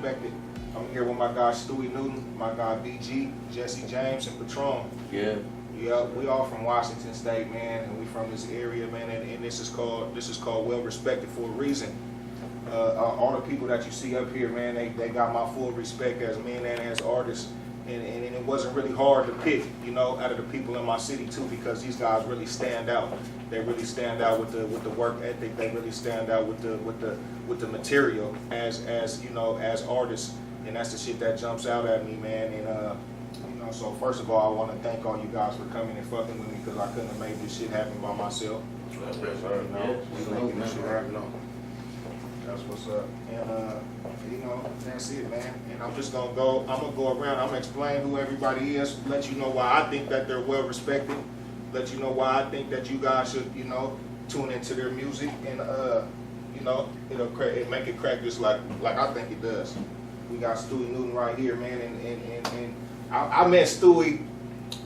Respected. I'm here with my guy Stewie Newton, my guy BG, Jesse James, and Patron. Yeah. Yeah, we all from Washington State, man, and we from this area, man, and this is called Well Respected for a reason. All the people that you see up here, man, they got my full respect as men and as artists, and it wasn't really hard to pick, you know, out of the people in my city too, because these guys really stand out. They really stand out with the work ethic. They really stand out with the material as you know, as artists, and that's the shit that jumps out at me, man. And you know, so first of all, I want to thank all you guys for coming and fucking with me, because I couldn't have made this shit happen by myself. Yes, sir. You know, we making this shit happen. That's what's up. And you know, that's it, man. And I'm just gonna go around, I'm gonna explain who everybody is, let you know why I think that they're well respected, let you know why I think that you guys should, you know, tune into their music, and you know, it make it crack just like I think it does. We got Stewie Newton right here, man, and I met Stewie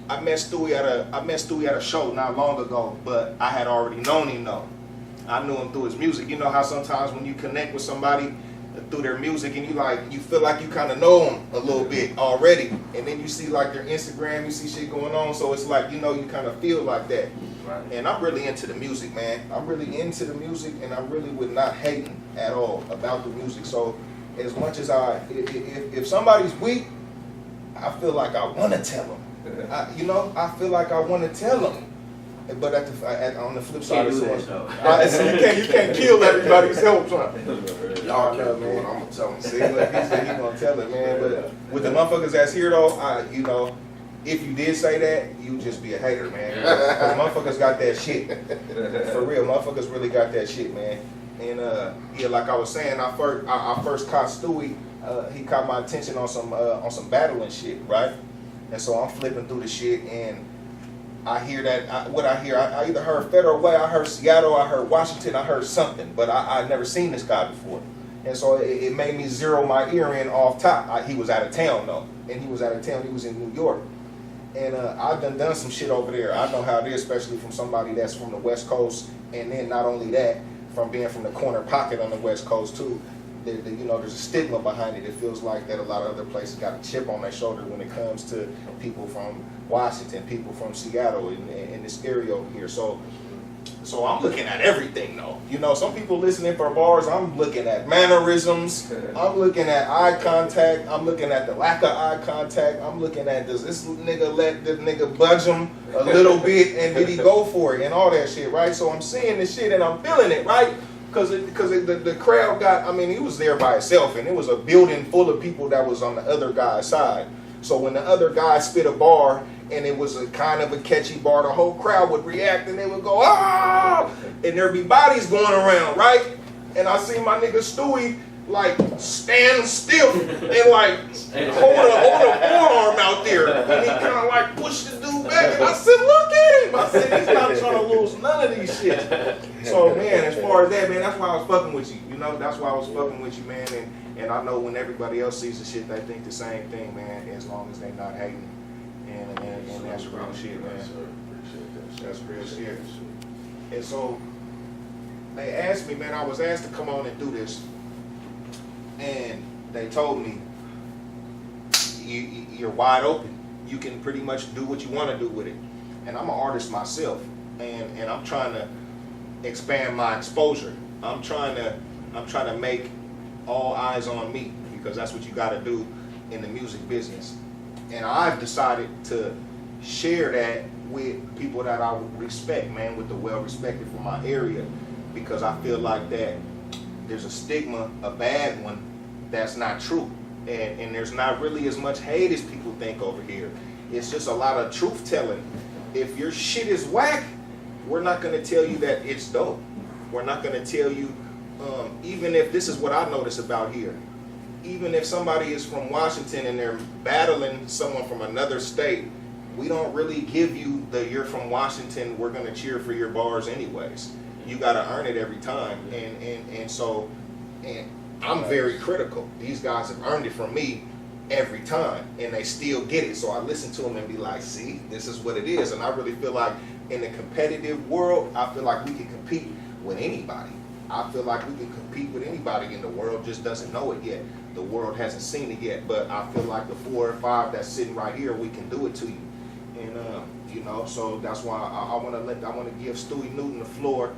at a show not long ago, but I had already known him though. I knew him through his music. You know how sometimes when you connect with somebody through their music and you feel like you kind of know them a little bit already, and then you see like their Instagram, you see shit going on, so it's like, you know, you kind of feel like that. Right. And I'm really into the music, man. I'm really into the music, and I'm really with not hating at all about the music. So as much as if somebody's weak, I feel like I want to tell them. You know, I feel like I want to tell them. But on the flip side, so you can't kill everybody's help. Y'all know, man. I'm gonna tell him. See, look, he said he gonna tell it, man. But with the motherfuckers that's here though, you know, if you did say that, you just be a hater, man. Because motherfuckers got that shit. For real, motherfuckers really got that shit, man. And yeah, like I was saying, I first caught Stewie. He caught my attention on some battling shit, right? And so I'm flipping through the shit, and I hear that, I either heard Federal Way, I heard Seattle, I heard Washington, I heard something, but I'd never seen this guy before. And so it made me zero my ear in off top. He was out of town though, and he was out of town, he was in New York. And I've done some shit over there. I know how it is, especially from somebody that's from the West Coast, and then not only that, from being from the corner pocket on the West Coast too. You know, there's a stigma behind it. It feels like that a lot of other places got a chip on their shoulder when it comes to people from Washington, people from Seattle, in this area over here. So I'm looking at everything though. You know, some people listening for bars, I'm looking at mannerisms, I'm looking at eye contact, I'm looking at the lack of eye contact, I'm looking at does this nigga let this nigga budge him a little bit, and did he go for it, and all that shit, right? So I'm seeing this shit and I'm feeling it, right? Because the crowd got, I mean, he was there by himself, and it was a building full of people that was on the other guy's side. So when the other guy spit a bar, and it was a kind of a catchy bar, the whole crowd would react, and they would go, ah! And there'd be bodies going around, right? And I see my nigga Stewie, like, stand still and, like, hold a forearm out there. And he kind of, like, pushed the dude back, and I said, look at him! I said, he's not trying to lose none of these shit. So, man, as far as that, man, that's why I was fucking with you. You know, that's why I was fucking with you, man. And I know when everybody else sees the shit, they think the same thing, man, as long as they not hating. And that's real shit, man. That's real shit. And so, they asked me, man, I was asked to come on and do this. And they told me, you're wide open. You can pretty much do what you want to do with it. And I'm an artist myself, and I'm trying to expand my exposure. I'm trying to make all eyes on me, because that's what you got to do in the music business. And I've decided to share that with people that I respect, man, with the well-respected from my area, because I feel like that there's a stigma, a bad one, that's not true. And there's not really as much hate as people think over here. It's just a lot of truth telling. If your shit is whack, we're not going to tell you that it's dope. We're not going to tell you, even if this is what I notice about here, even if somebody is from Washington and they're battling someone from another state, we don't really give you the you're from Washington, we're going to cheer for your bars anyways. You got to earn it every time. And so I'm very critical. These guys have earned it from me every time, and they still get it. So I listen to them and be like, see, this is what it is. And I really feel like in the competitive world, I feel like we can compete with anybody. I feel like we can compete with anybody in the world, just doesn't know it yet. The world hasn't seen it yet, but I feel like the 4 or 5 that's sitting right here, we can do it to you. And you know, so that's why I want to give Stewie Newton the floor,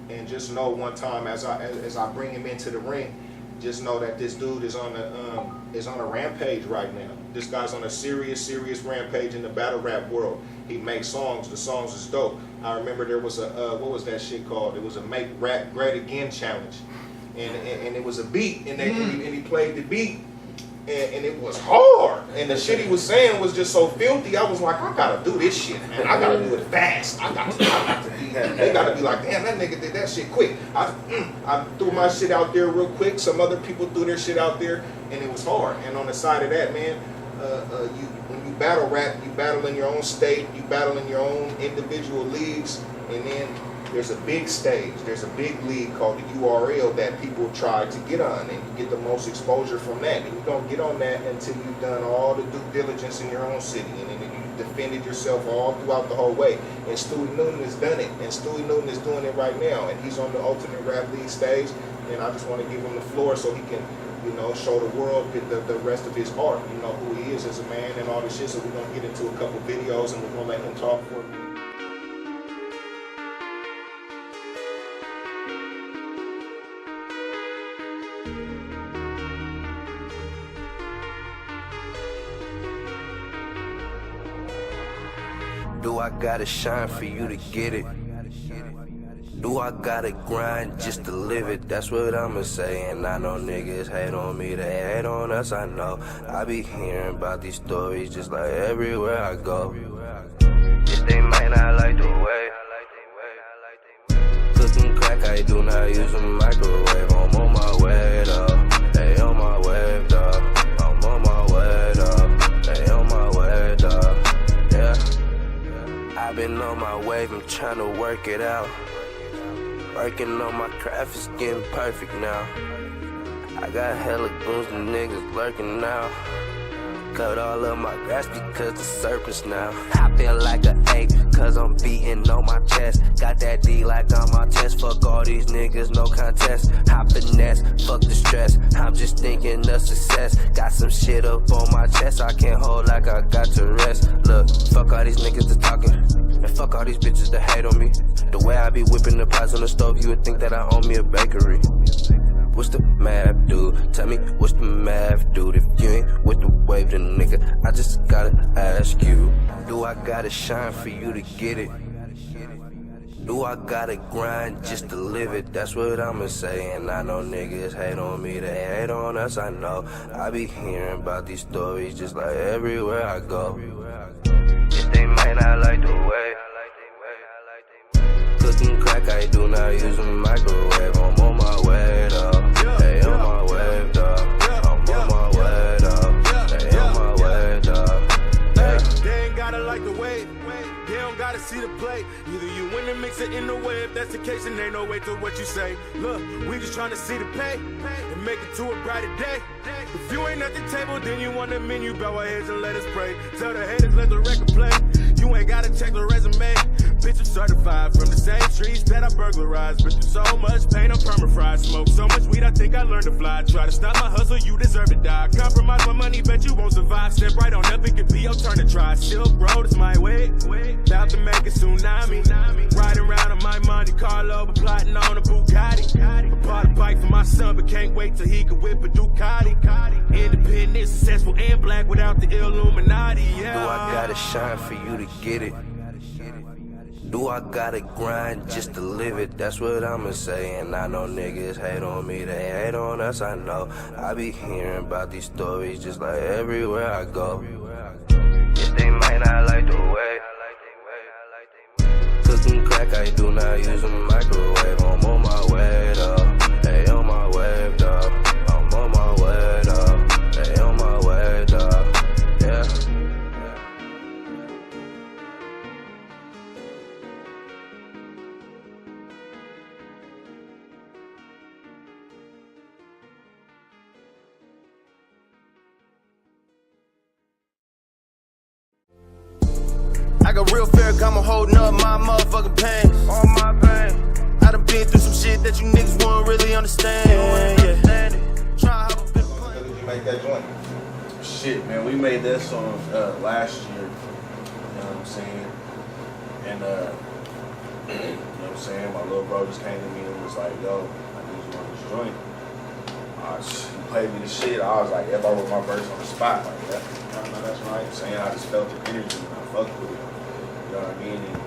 and just know one time as I bring him into the ring, just know that this dude is on a rampage right now. This guy's on a serious rampage in the battle rap world. He makes songs. The songs is dope. I remember there was a what was that shit called? It was a Make Rap Great Again challenge, and it was a beat, and he played the beat, and it was hard. And the shit he was saying was just so filthy. I was like, I gotta do this shit, man. I gotta do it fast. I got to be. They gotta be like, damn, that nigga did that shit quick. I threw my shit out there real quick. Some other people threw their shit out there, and it was hard. And on the side of that, man, when you battle rap, you battle in your own state, you battle in your own individual leagues, and then there's a big stage, there's a big league called the URL that people try to get on, and you get the most exposure from that. And you don't get on that until you've done all the due diligence in your own city, and then you've defended yourself all throughout the whole way. And Stewie Newton has done it, and Stewie Newton is doing it right now, and he's on the Ultimate Rap League stage, and I just want to give him the floor so he can, you know, show the world the rest of his art, you know, who he is as a man and all this shit. So we're going to get into a couple videos, and we're going to let him talk for a minute. Do I gotta shine for you to get it? Do I gotta grind just to live it? That's what I'ma say. And I know niggas hate on me, they hate on us, I know. I be hearing about these stories just like everywhere I go. If they might not like the way cooking crack, I do not use a microwave. I'm on my way though, they on my way though. I'm on my way though, they on my way though. Yeah, I've been on my wave, I'm trying to work it out. Working on my craft is getting perfect now. I got hella goons and niggas lurking now. Cut all of my grass because the serpents now. I feel like an ape cause I'm beating on my chest. Got that D like on my chest. Fuck all these niggas, no contest. I finesse, fuck the stress. I'm just thinking of success. Got some shit up on my chest I can't hold like I got to rest. Look, fuck all these niggas that talking, and fuck all these bitches that hate on me. The way I be whipping the pots on the stove, you would think that I own me a bakery. What's the math, dude? Tell me, what's the math, dude? If you ain't with the wave, then nigga, I just gotta ask you. Do I gotta shine for you to get it? Do I gotta grind just to live it? That's what I'ma say. And I know niggas hate on me, they hate on us, I know. I be hearing about these stories just like everywhere I go. If they might not like the way cooking crack, I do not use a microwave. I'm on my way though, they on my way though. I'm on my way though, they on my way though. Yeah. They ain't gotta like the wave, they don't gotta see the play. Either you win and mix it in the way. If that's the case, then ain't no way to what you say. Look, we just trying to see the pay and make it to a brighter day. If you ain't at the table, then you on the menu. Bow our heads and let us pray. Tell the haters, let the record play. You ain't gotta check the resume. Bitch, I'm certified from the same streets that I burglarized. Been through so much pain, I'm perma-fried. Smoke so much weed, I think I learned to fly. Try to stop my hustle, you deserve to die. Compromise my money, bet you won't survive. Step right on up, it could be your turn to try. Silk Road is my way. About to make a tsunami. Riding around on my Monte Carlo, but plotting on a Bugatti. I bought a bike for my son, but can't wait till he can whip a Ducati. Independent, successful, and black without the Illuminati. Yeah. Do I gotta shine for you to get it? Do I gotta grind just to live it? That's what I'ma say. And I know niggas hate on me, they hate on us, I know. I be hearing about these stories just like everywhere I go. If they might not like the way cooking crack, I do not use a microwave. I'm on my way though, they on my way though. I'm on my way though, they on my way though. Yeah. I got real fear, I'm holding up my motherfucking pain. All my pain. I I done been through some shit that you niggas won't really understand. Yeah. Try to have a bit of fun. When did you make that joint? Shit, man, we made that song last year. You know what I'm saying? And you know what I'm saying? My little bro just came to me and was like, "Yo, I need you on this joint." He played me the shit. I was like, if I wrote my verse on the spot, like that. I know that's right. I'm saying I just felt the energy and I fucked with it. You know what I mean? And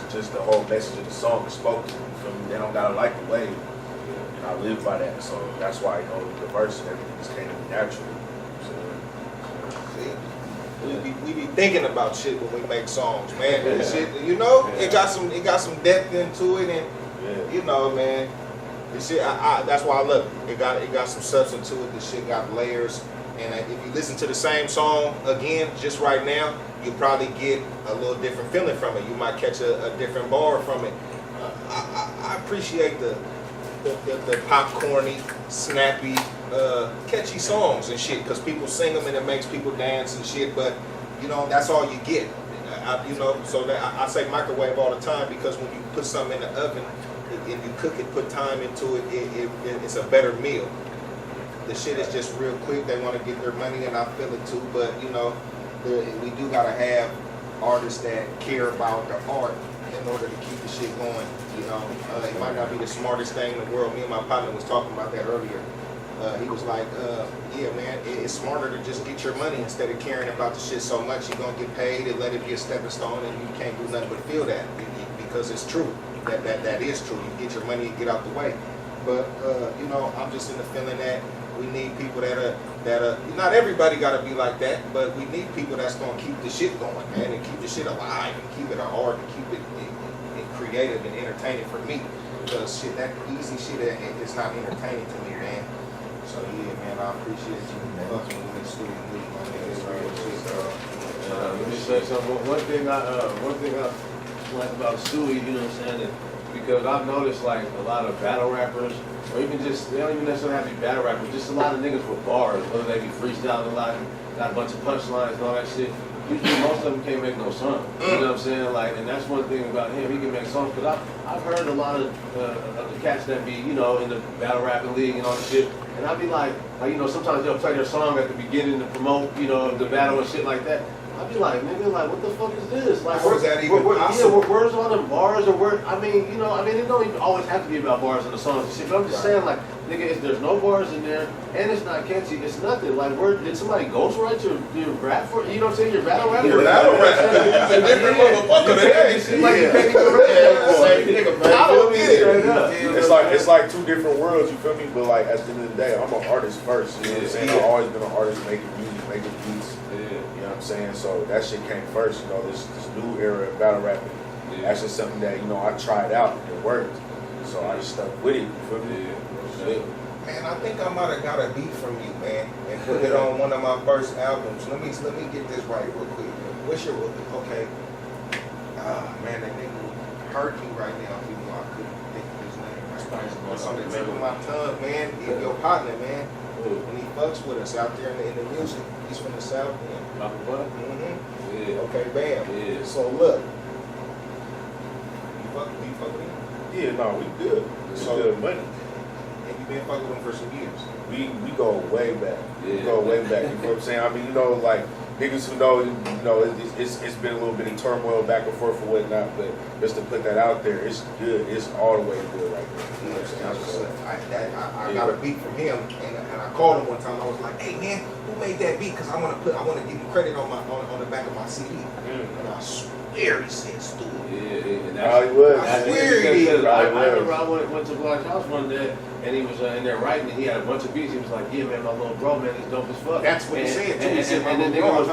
just the whole message of the song was spoken. You feel me? They don't gotta like the way. And I live by that. So that's why, you know, the verse and everything just came to me naturally. We be thinking about shit when we make songs, man. Yeah. Shit, you know, it got some depth into it, and you know, man, this shit. That's why I love it. It got some substance to it. This shit got layers, and if you listen to the same song again, just right now, you probably get a little different feeling from it. You might catch a different bar from it. I appreciate the popcorny, snappy, catchy songs and shit, because people sing them and it makes people dance and shit, but you know, that's all you get. You know, so that I say microwave all the time, because when you put something in the oven and you cook it, put time into it, it's a better meal. The shit is just real quick. They want to get their money, and I feel it too, but you know, we do gotta have artists that care about the art in order to keep the shit going. You know, it might not be the smartest thing in the world. Me and my partner was talking about that earlier. He was like, yeah, man, it's smarter to just get your money instead of caring about the shit so much. You're gonna get paid and let it be a stepping stone, and you can't do nothing but feel that, because it's true. That is true. You get your money and get out the way. But you know, I'm just in the feeling that we need people that are not everybody gotta be like that, but we need people that's gonna keep the shit going, man, and keep the shit alive, and keep it art, and keep it creative and entertaining for me. Because shit, that easy shit is not entertaining to me, man. So yeah, man, I appreciate you fucking with this studio with my niggas, real shit, Let me say something. One thing I like about Stewie, you know what I'm saying, is because I've noticed like a lot of battle rappers, or even just, they don't even necessarily have to be battle rappers, just a lot of niggas with bars, whether they be freestyling a lot, got a bunch of punchlines and all that shit. Usually most of them can't make no song. You know what I'm saying? Like, and that's one thing about him, he can make songs. Because I've heard a lot of the cats that be, you know, in the battle rapping league and all that shit. And I'd be like, you know, sometimes they'll play their song at the beginning to promote, you know, the battle and shit like that. I'd be like, nigga, like, what the fuck is this? Like, where's that even possible? Yeah, where's all them bars or where? I mean, you know, it don't even always have to be about bars in the songs and shit. But I'm just saying, like, nigga, there's no bars in there, and it's not catchy. It's nothing. Like, where did somebody ghostwrite your rap for? You know what I'm saying? Your battle rap. Your battle rap. It's a different motherfucker than that. You can't even rap. I don't get it. It's like two different worlds, you feel me? But like at the end of the day, I'm an artist first. You know what I'm saying? I've always been an artist making music, making beats. You know what I'm saying? So that shit came first, you know, this new era of battle rapping. That's just something that, you know, I tried out and it worked. So I just stuck with it, you feel me? Man, I think I might have got a beat from you, man, and put it on one of my first albums. Let me get this right real quick. What's your, okay? Man, that nigga hurt me right now, even though I couldn't think of his name. It's on the tip of my tongue, man. He's your partner, man. And he fucks with us out there in the music. He's from the South, man. Mm-hmm. Yeah. Okay, bam. Yeah. So look, you fuck with him? Yeah, no, we good. So good money. And you been fucking with him for some years. We go way back. We go way back. You know what I'm saying? I mean, you know, like niggas who know, you know, it's been a little bit of turmoil back and forth or whatnot, but just to put that out there, it's good. It's all the way good right there. You know what I'm saying? I got a beat from him, and I called him one time. I was like, "Hey man, who made that beat? Because I want to give him credit on the back of my CD." And I swear he said Stu. Yeah, he was. I swear he did. I remember I went to Black's house one day, and he was in there writing, and he had a bunch of beats. He was like, "Yeah, man, my little bro, man, is dope as fuck." That's what he said too. He said, and then nigga was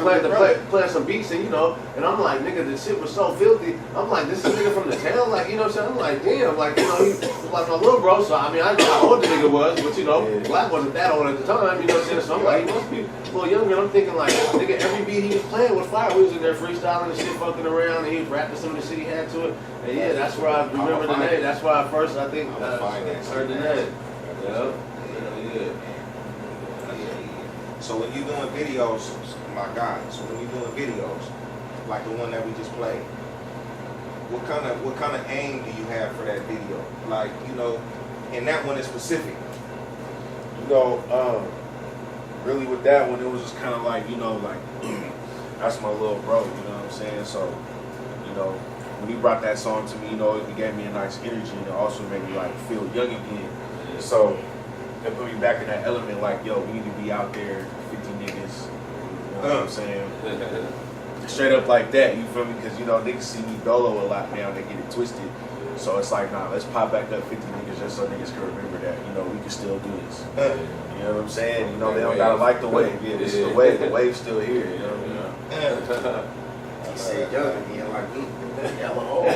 playing some beats, and you know, and I'm like, nigga, this shit was so filthy. I'm like, this is a nigga from the town, like, you know what I'm saying? I'm like, damn, like, you know, he was like my little bro. So I mean, I know how old the nigga was, but you know, Black wasn't that old at the time, you know what I'm saying? So I'm like, he must be a little younger. And I'm thinking like, nigga, every beat he was playing was fire. We was in there freestyling and shit, fucking around, and he was rapping some of the shit he had to it. And yeah, that's where I remember the name. That's why I first, I think, heard the name. Yeah. So when you doing videos, my God, so when you doing videos, like the one that we just played, what kind of aim do you have for that video? Like, you know, and that one is specific. You know, really with that one, it was just kind of like, you know, like, that's my little bro, you know what I'm saying? So, you know, when he brought that song to me, you know, it gave me a nice energy, and it also made me, like, feel young again. So, it put me back in that element, like, yo, we need to be out there, 50 niggas, you know what I'm saying? Straight up like that, you feel me? Because, you know, niggas see me dolo a lot now, they get it twisted. So it's like, nah, let's pop back up 50 niggas just so niggas can remember that, you know, we can still do this. You know what I'm saying? You know, they don't gotta like the wave. Yeah, this is the wave. The wave's still here, you know what I mean? He said young again, like, yellow old. I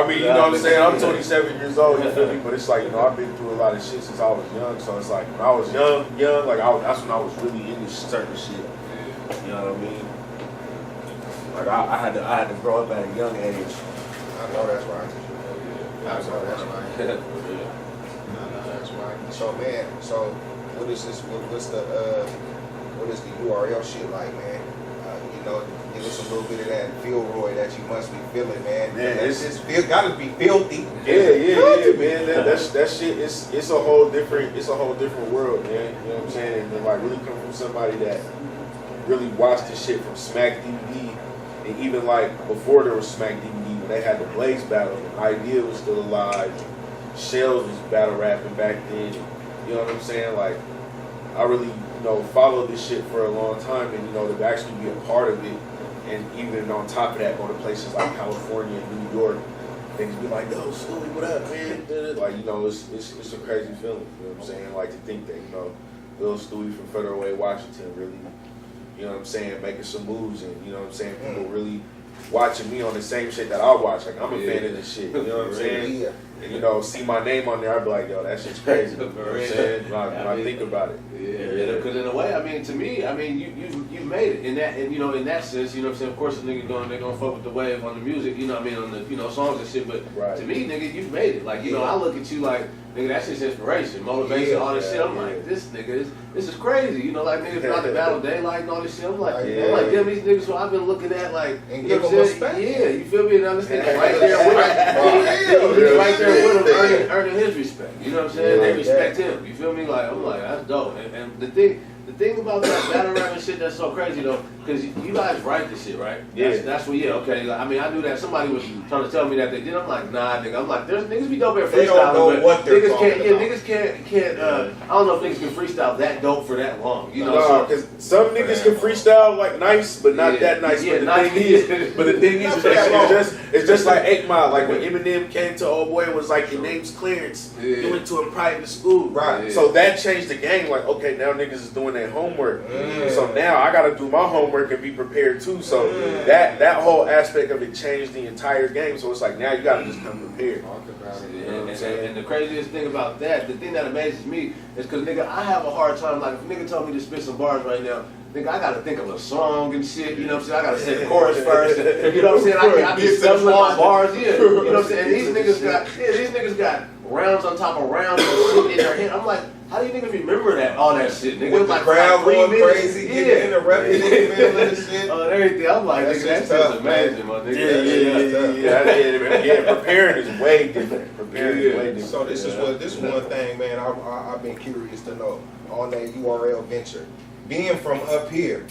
mean, you know what I'm saying? I'm 27 years old, you feel me? But it's like, you know, I've been through a lot of shit since I was young. So it's like, when I was young, like, that's when I was really into certain shit. You know what I mean? Like, I had to grow up at a young age. I know that's right. I know that's right. I know that's right. So man, so what is this? What is the URL shit like, man? You know, give us a little bit of that Roy that you must be feeling, man. Man, it's just gotta be filthy. Yeah, man. That shit. It's a whole different world, man. You know what I'm saying? And then, like, really come from somebody that really watched the shit from Smack DVD, and even like before there was Smack DVD, when they had the Blaze battle, and Idea was still alive, Shells was battle rapping back then. You know what I'm saying? Like, I really, you know, followed this shit for a long time, and, you know, to actually be a part of it, and even on top of that, go to places like California and New York, niggas be like, yo, Stewie, what up, man? Like, you know, it's a crazy feeling, you know what I'm saying? Like, to think that, you know, little Stewie from Federal Way, Washington, really, you know what I'm saying, making some moves, and, you know what I'm saying, people really watching me on the same shit that I watch. Like, I'm a fan of this shit, you know what I'm saying? Yeah. And, you know, see my name on there, I'd be like, yo, that shit's crazy. You know what I'm saying? When I think about it. Yeah, because in a way, I mean, to me, I mean, you made it in that, and, you know, in that sense, you know what I'm saying. Of course, the nigga they're gonna fuck with the wave on the music, you know what I mean, on the, you know, songs and shit. But right. To me, nigga, you've made it. Like, you know, I look at you like, nigga, that shit's inspiration, motivation, all this shit. I'm like, this nigga, this is crazy. You know, like niggas about the battle daylight and all this shit. I'm like, damn, these niggas who I've been looking at, like, and you know give what I'm them saying? respect. Yeah, you feel me? And understand right there with him. Right there with him, earning his respect. You know what I'm saying? They respect him. You feel me? Like, I'm like, that's dope. And the thing about that battle rapping shit that's so crazy though, because you guys write the shit, right? Yeah. That's what, okay. Like, I mean, I knew that somebody was trying to tell me that they did. I'm like, nah, nigga. I'm like, there's niggas be dope at freestyling. They don't know what they're niggas can't, talking about. niggas can't. I don't know if niggas can freestyle that dope for that long. You know, no, because some niggas can freestyle like nice, but not that nice. Yeah, but the thing is, it's just like 8 Mile. Like when Eminem came to Old Boy, it was like, your name's Clarence. You went to a private school, right? So that changed the game. Like, okay, now niggas is doing their homework. So now I gotta do my homework and be prepared too. So that whole aspect of it changed the entire game. So it's like, now you gotta just come prepared. And the craziest thing about that, the thing that amazes me is because, nigga, I have a hard time, like, if a nigga told me to spit some bars right now, nigga, I gotta think of a song and shit, you know what I'm saying? I gotta say the chorus first, you know what I'm saying? I get stuff with my bars, yeah, you know what I'm saying? And these niggas got rounds on top of rounds and shit in their head. I'm like, how do you niggas remember that, all that shit, nigga? With the crowd going crazy, getting interrupted in the middle of the shit. And everything. I'm like, nigga, that shit's amazing, my nigga. Yeah, preparing is way different. Preparing is way different. So this is one thing, man, I've been curious to know on that URL venture. Being from up here,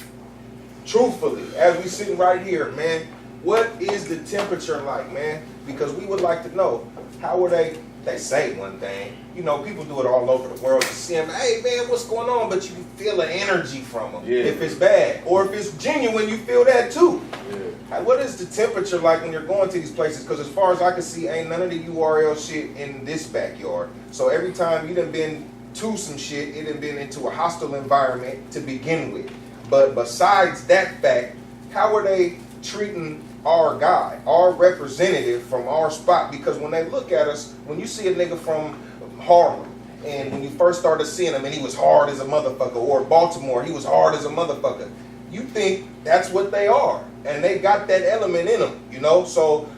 truthfully, as we sitting right here, man, what is the temperature like, man? Because we would like to know, how were they say one thing, you know, people do it all over the world. You see them, hey man, what's going on? But you feel the energy from them. Yeah. If it's bad, or if it's genuine, you feel that too. Yeah. What is the temperature like when you're going to these places? Because as far as I can see, ain't none of the URL shit in this backyard. So every time you done been to some shit, it done been into a hostile environment to begin with. But besides that fact, how are they treating our guy, our representative from our spot? Because when they look at us, when you see a nigga from Harlem, and when you first started seeing him and he was hard as a motherfucker, or Baltimore, he was hard as a motherfucker, you think that's what they are. And they got that element in them, you know? So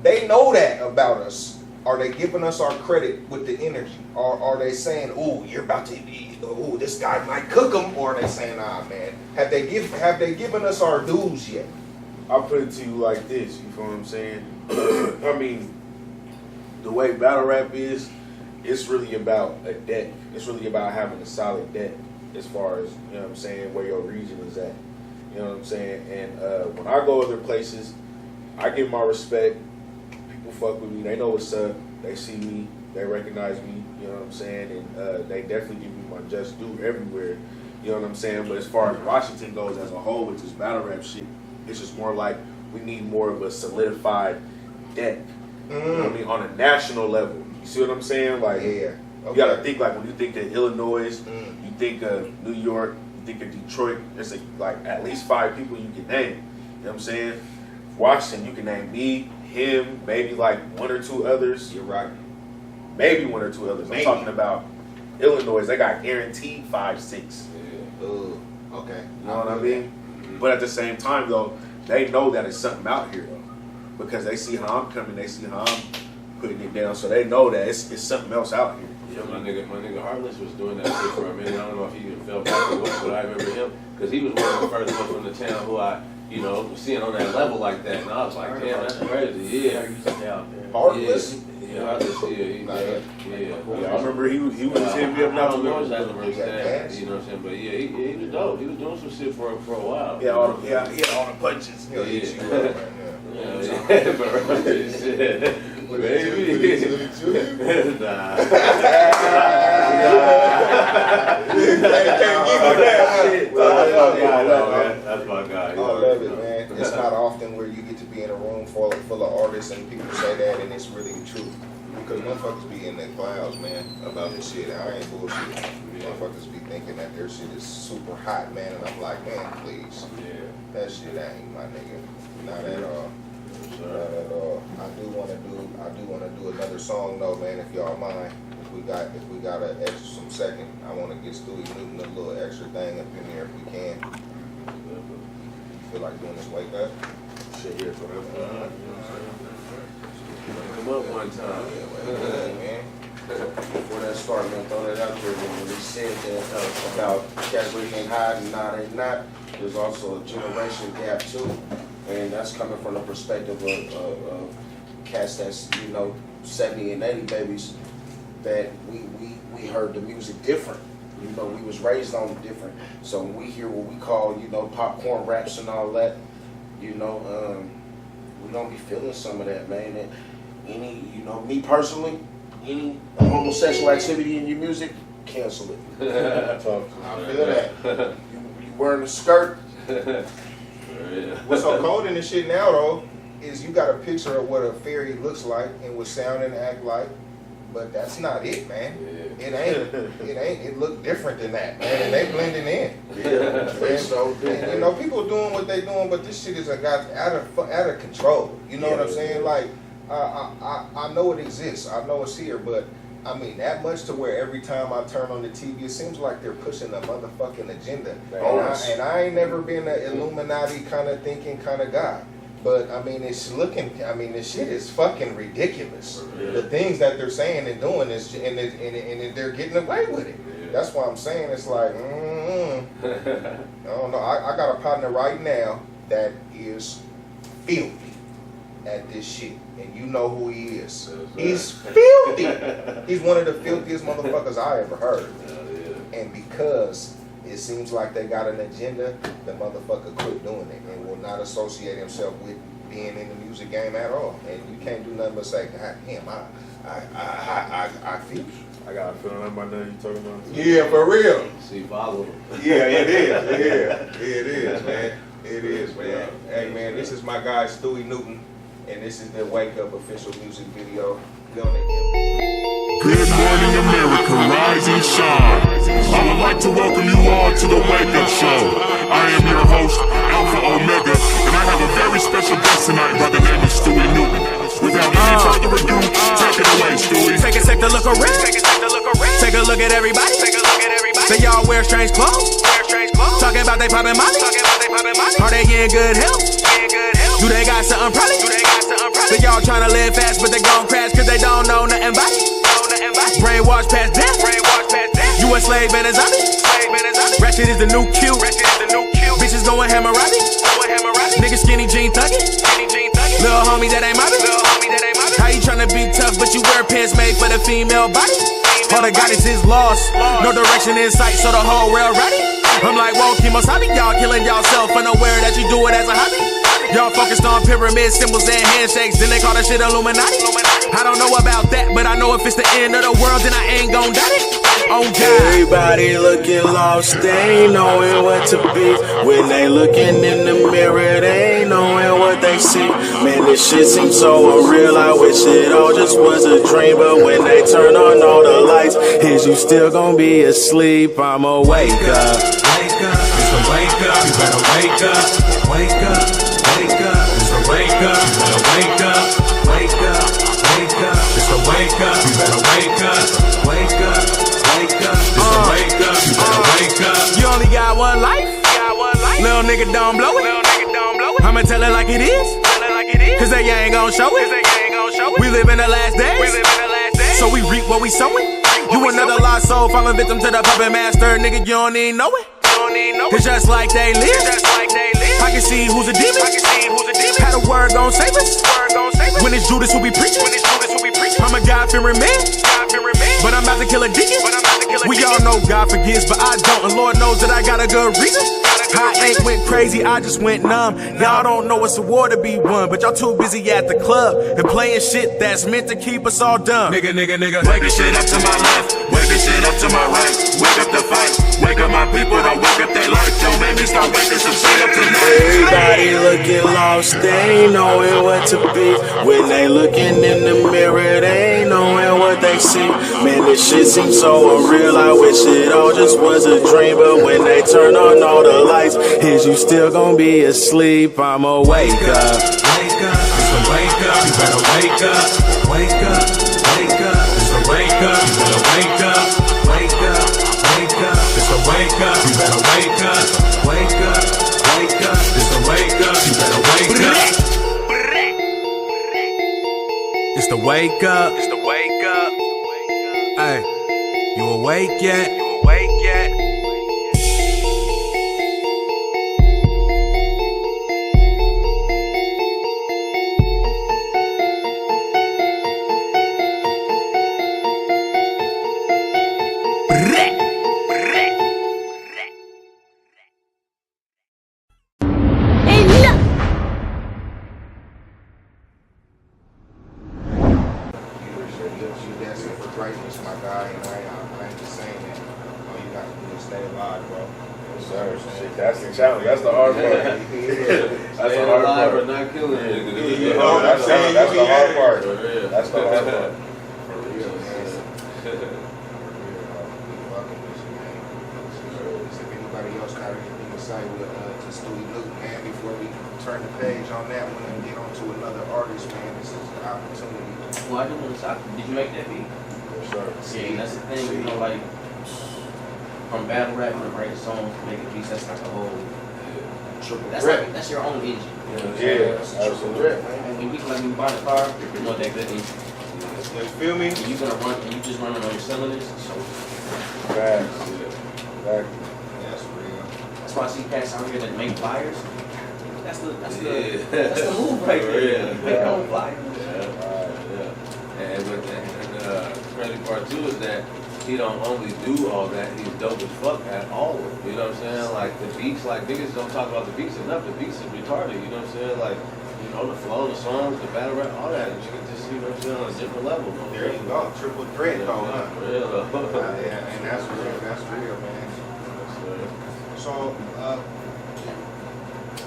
they know that about us. Are they giving us our credit with the energy? Or are they saying, ooh, you're about to be, ooh, this guy might cook them? Or are they saying, nah, man, have they given us our dues yet? I'll put it to you like this, you feel what I'm saying? I mean, the way battle rap is, it's really about a deck. It's really about having a solid deck as far as, you know what I'm saying, where your region is at. You know what I'm saying? And when I go other places, I get my respect. People fuck with me. They know what's up. They see me. They recognize me. You know what I'm saying? And they definitely give me my just due everywhere. You know what I'm saying? But as far as Washington goes as a whole with this battle rap shit, it's just more like we need more of a solidified deck. You know what I mean? On a national level. You see what I'm saying? Like, Yeah. you gotta think like when you think of Illinois, you think of New York, you think of Detroit. There's like at least 5 people you can name. You know what I'm saying? Washington, you can name me, him, maybe like 1 or 2 others. You're right. Maybe 1 or 2 others. Maybe. I'm talking about Illinois. They got guaranteed 5, 6. Okay. You know what I mean? But at the same time, though, they know that it's something out here, though, because they see how I'm coming, they see how I'm putting it down, so they know that it's something else out here. Yeah, my nigga Heartless was doing that shit for a minute. I don't know if he even felt back or what, but I remember him because he was one of the first ones from the town who I, you know, seeing on that level like that, and I was like, damn, that's crazy. Yeah. Heartless? Yeah, Heartless. Yeah. I remember he was hitting me up I not too don't know long exactly ago. where he stands, you know what I'm saying? But yeah, he was dope. He was doing some shit for a while. Yeah, he had all the punches. He'll hit you up right now. That's my guy. I love it, man. It's not often where you get to be in a room full of artists and people say that and it's really true. Because motherfuckers be in the clouds, man, about this shit. I ain't bullshit. Motherfuckers be thinking that their shit is super hot, man, and I'm like, man, please. That shit ain't, my nigga. Not at all. Not at all. I do wanna do another song though, man, if y'all mind. If we got an extra some second, I wanna get Stewie Newton a little extra thing up in there if we can. Feel like doing this wake up? Shit, yeah, whatever. Come up one time. Man. Before that start, man, throw that out there. When they said that about cats really ain't hiding, nah, they not. There's also a generation gap too, and that's coming from the perspective of cats that's 70 and 80 babies that we heard the music different. We was raised on it different. So when we hear what we call popcorn raps and all that, we don't be feeling some of that, man. And me personally, any homosexual activity in your music, cancel it. I feel that. You wearing a skirt? What's so cold in this shit now though is you got a picture of what a fairy looks like and would sound and act like, but that's not it, man. It ain't. It look different than that, man. And they blending in. And so, people doing what they doing, but this shit is got out of control. You know what I'm saying? Like, I know it exists. I know it's here, but I mean that much to where every time I turn on the TV, it seems like they're pushing a motherfucking agenda. And I ain't never been an Illuminati kind of thinking kind of guy. But I mean, this shit is fucking ridiculous. The things that they're saying and doing is, and they're getting away with it. That's why I'm saying it's like, I don't know. I got a partner right now that is filthy at this shit, and you know who he is. He's filthy. He's one of the filthiest motherfuckers I ever heard. And because it seems like they got an agenda, the motherfucker quit doing it and will not associate himself with being in the music game at all. And you can't do nothing but say, God damn, I feel you. I got a feeling like my name you talking about. Yeah, for real. See, follow him. Yeah, it is. Yeah, it is, man. It is, man. Hey, man, this is my guy, Stewie Newton, and this is the Wake Up official music video. Good morning, America, rise and shine. I would like to welcome you all to the Wake Up Show. I am your host, Alpha Omega, and I have a very special guest tonight by the name of Stewie Newton. Without any further ado, take it away, Stewie. Take a sec to look around. Take a look at everybody. Say y'all wear strange clothes. Talking about they poppin' molly. Are they in good health? Do they got something probably? Say y'all tryna live fast, but they gon' crash cause they don't know nothing about it. Brainwash past death. You a slave and a zombie. Ratchet is the new cute. Bitches Niggas going hammer-robbing. Niggas skinny jean thuggin'. Little homie that ain't mobbing. How you tryna be tough, but you wear pants made for the female body? All the guidance is lost. No direction in sight, so the whole world ready. I'm like, whoa, Kimosabi, y'all killing y'allself, unaware that you do it as a hobby. Y'all focused on pyramid symbols and handshakes, then they call that shit Illuminati. I don't know about that, but I know if it's the end of the world, then I ain't gon' doubt it. Oh God. Everybody looking lost, they ain't knowing what to be. When they looking in the mirror, they ain't knowing what they see. Man, this shit seems so unreal, I wish it all just was a dream. But when they turn on all the lights, is you still gonna be asleep? I'ma wake up. Wake up, it's a wake up, you better wake up. Wake up, wake up, it's a wake up, you better wake up. Wake up, wake up, it's a wake up, you better wake up. Wake up, wake up, it's a wake up, you better wake up. You only got one life, little nigga don't blow it. I'ma tell it like it is, cause they ain't gon' show it. We live in the last days, so we reap what we sowing. You another lost soul, falling victim to the puppet master, nigga, you don't even know it. It's just like they live. I can see who's a demon. Had a word gon' save us. When it's Judas who be preaching. I'm a God-fearing man, but I'm about to kill a deacon. We all know God forgives, but I don't, and Lord knows that I got a good reason. I ain't went crazy, I just went numb. Y'all don't know it's a war to be won, but y'all too busy at the club and playing shit that's meant to keep us all dumb. Nigga. Wake this shit up to my left, wake this shit up to my right. Wake up the fight, wake up my people, don't wake up their life. Don't make me start waking some shit up tonight. Everybody looking lost, they ain't knowing what to be. When they looking in the mirror, they ain't knowing what they see. Man, this shit seems so unreal, I wish it all just was a dream. But when they turn on all the lights, is you still gonna be asleep? I'ma wake up. Wake up, it's a wake up, you better wake up. Wake up, wake up, it's a wake up, you better wake up. Wake up, wake up, it's a wake up, you better wake up. Wake up, wake up, it's a wake up, you better wake up. It's the wake up, it's the wake up. Hey, you awake yet? You awake yet? You dancing for greatness, my guy, and I ain't just saying that. All you got to do is stay alive, bro. Yes, sir. Shit, that's the challenge. That's the hard part. That's the hard alive part. or not killing it. That's the hard part. That's the hard part. For real, man. If anybody else got anything to say to Stewie Luke, man, before we turn the page on that one and get on to another artist, man, this is an opportunity. Well, I just want to say, did you make that beat? Yes, sir. See, that's the thing, you know, like, from battle rap to write a song, making beats, that's like a whole triple. That's like, that's your own engine. You know what I'm saying? Yeah, That's a triple absolutely. threat, man. And when we like when you buy the car, you know that good engine. You feel me? And you gonna run, and you just running on your cylinders, so Facts. Exactly. That's real. that's why I see cats out here that make flyers. That's the move right there. Yeah. You make your own flyer. And crazy part too is that he don't only do all that, he's dope as fuck at all of it. You know what I'm saying? Like the beats, like niggas don't talk about the beats enough. The beats is retarded. You know what I'm saying? Like, you know, the flow, the songs, the battle rap, all that. You can just, you know what I'm saying, on a different level. There you go. Triple threat, though, huh? For real. Yeah, and that's real. That's real, man. So,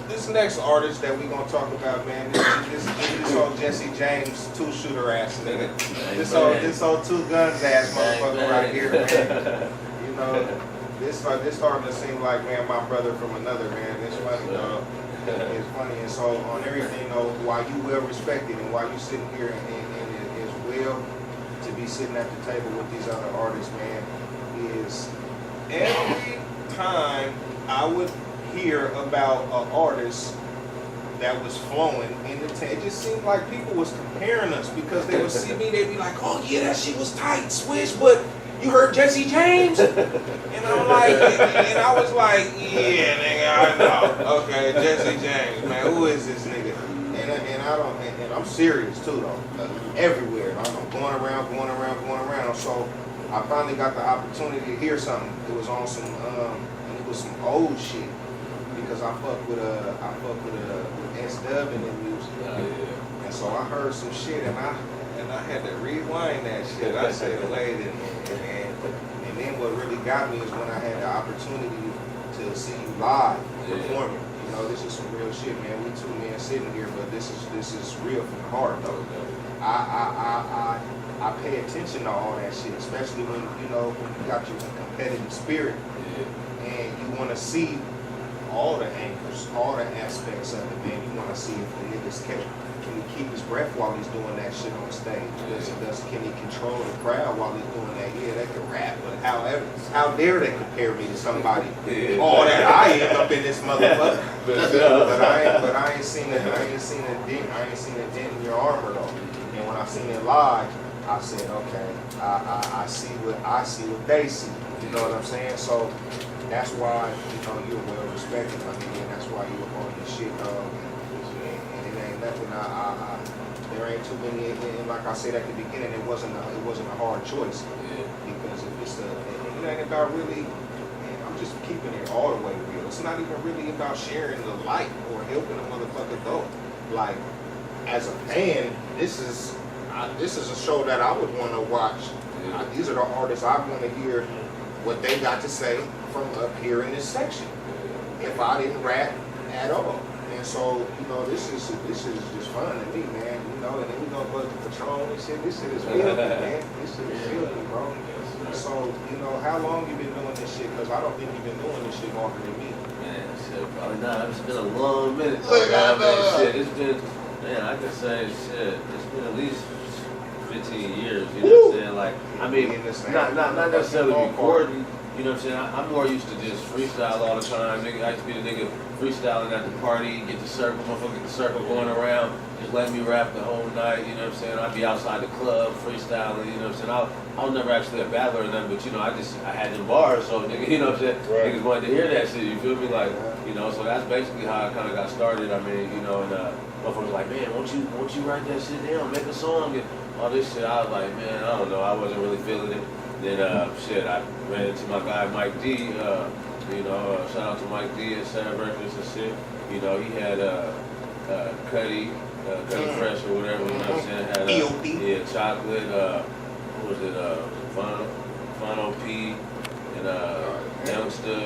this next artist that we gonna talk about, man, this old Jesse James two-shooter ass nigga. This old two guns ass motherfucker right here, man. You know, this starting to seem like, man, my brother from another, man. It's funny, dog. It's funny, and so on everything, though, why you well respected and why you sitting here and as well to be sitting at the table with these other artists, man, is every time I would hear about an artist that was flowing in the it just seemed like people was comparing us because they would see me, they'd be like, oh yeah, that shit was tight, Swish, but you heard Jesse James? And I'm like, and I was like, yeah, nigga, I know. Okay, Jesse James, man, who is this nigga? And I don't, and I'm serious too though, everywhere. And I'm going around. So I finally got the opportunity to hear something. It was on some, and it was some old shit because I fuck with S-Dub and them music. And so I heard some shit and I had to rewind that shit. I said, wait a minute. And then what really got me is when I had the opportunity to see you live performing. You know, this is some real shit, man. We two men sitting here, but this is real from the heart, though. I pay attention to all that shit, especially when you got your competitive spirit, and you want to see all the angles, all the aspects of it, man. You want to see if the niggas can he keep his breath while he's doing that shit on stage? Can he control the crowd while he's doing that? Yeah, they can rap, but how dare they compare me to somebody? All that I am up in this motherfucker. but I ain't seen a dent in your armor though. And when I seen it live, I said, okay, I see what they see. You know what I'm saying? So that's why you're well respected. I mean, and that's why you were on this shit, and it ain't nothing. There ain't too many. And like I said at the beginning, it wasn't a hard choice. Because it ain't about really. Man, I'm just keeping it all the way real. It's not even really about sharing the light or helping a motherfucker go. Like as a fan, this is a show that I would want to watch. These are the artists I want to hear what they got to say from up here in this section. If I didn't rap at all. And so, this is just fun to me, man. And then we gonna bust the Patron and shit. This shit is filthy, man. This shit is filthy, bro. So, how long you been doing this shit? Because I don't think you've been doing this shit longer than me. Man, shit, probably not. It's been a long minute. Look at that. Shit, it's been, man, I could say, shit, it's been at least 15 years, you know what I'm saying? Like, I mean, not necessarily recording, you know what I'm saying? I'm more used to just freestyle all the time. Nigga, I used to be the nigga freestyling at the party, get the circle, motherfucker, get the circle going around, just let me rap the whole night, you know what I'm saying? I'd be outside the club freestyling, you know what I'm saying? I was never actually a battler or nothing, but I had them bars, so nigga, you know what I'm saying? Right. Niggas wanted to hear that shit, you feel me? Like, so that's basically how I kind of got started. I mean, and motherfuckers like, man, won't you write that shit down, make a song, and all this shit. I was like, man, I don't know, I wasn't really feeling it. Then, I ran into my guy Mike D, shout out to Mike D at Sad Records and shit. He had Cuddy Fresh or whatever, you know what I'm saying? Had Chocolate, what was it, Fano P, and Youngster.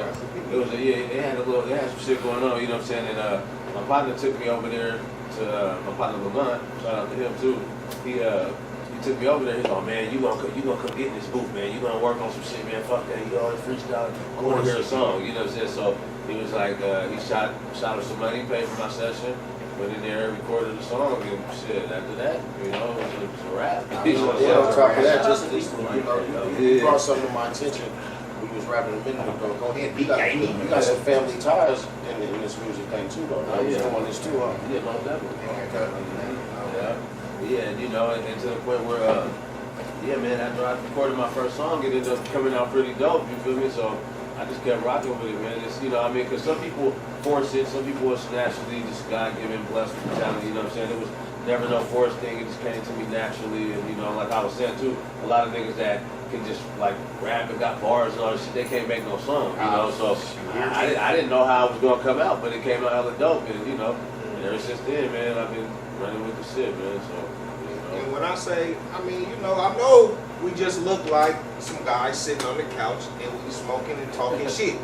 They had some shit going on, you know what I'm saying? And my partner took me over there to my partner Lamont, shout out to him too. He took me over there. He's like, man, you gonna come get in this booth, man. You gonna work on some shit, man. Fuck that. You always freestyle. I want to hear a song. You know what I'm saying? So he was like, he shot us some money, paid for my session, went in there, recorded the song, and shit. After that, it was a rap. On top of that, just you brought something to my attention. We was rapping a minute ago. Go ahead, you got some family ties in this music thing too, though. I was doing this too, huh? Yeah, most definitely. Yeah, and to the point where, man, after I recorded my first song, it ended up coming out pretty dope, you feel me? So I just kept rocking with it, man. It's, because some people force it, some people it's naturally just God-given, blessed with talent, you know what I'm saying? It was never no forced thing, it just came to me naturally, and, like I was saying too, a lot of niggas that can just, like, rap and got bars and all this shit, they can't make no song, so I didn't know how it was gonna come out, but it came out hella dope, and, and ever since then, man, I've been running with the shit, man, so. And when I say, I know we just look like some guys sitting on the couch and we smoking and talking shit.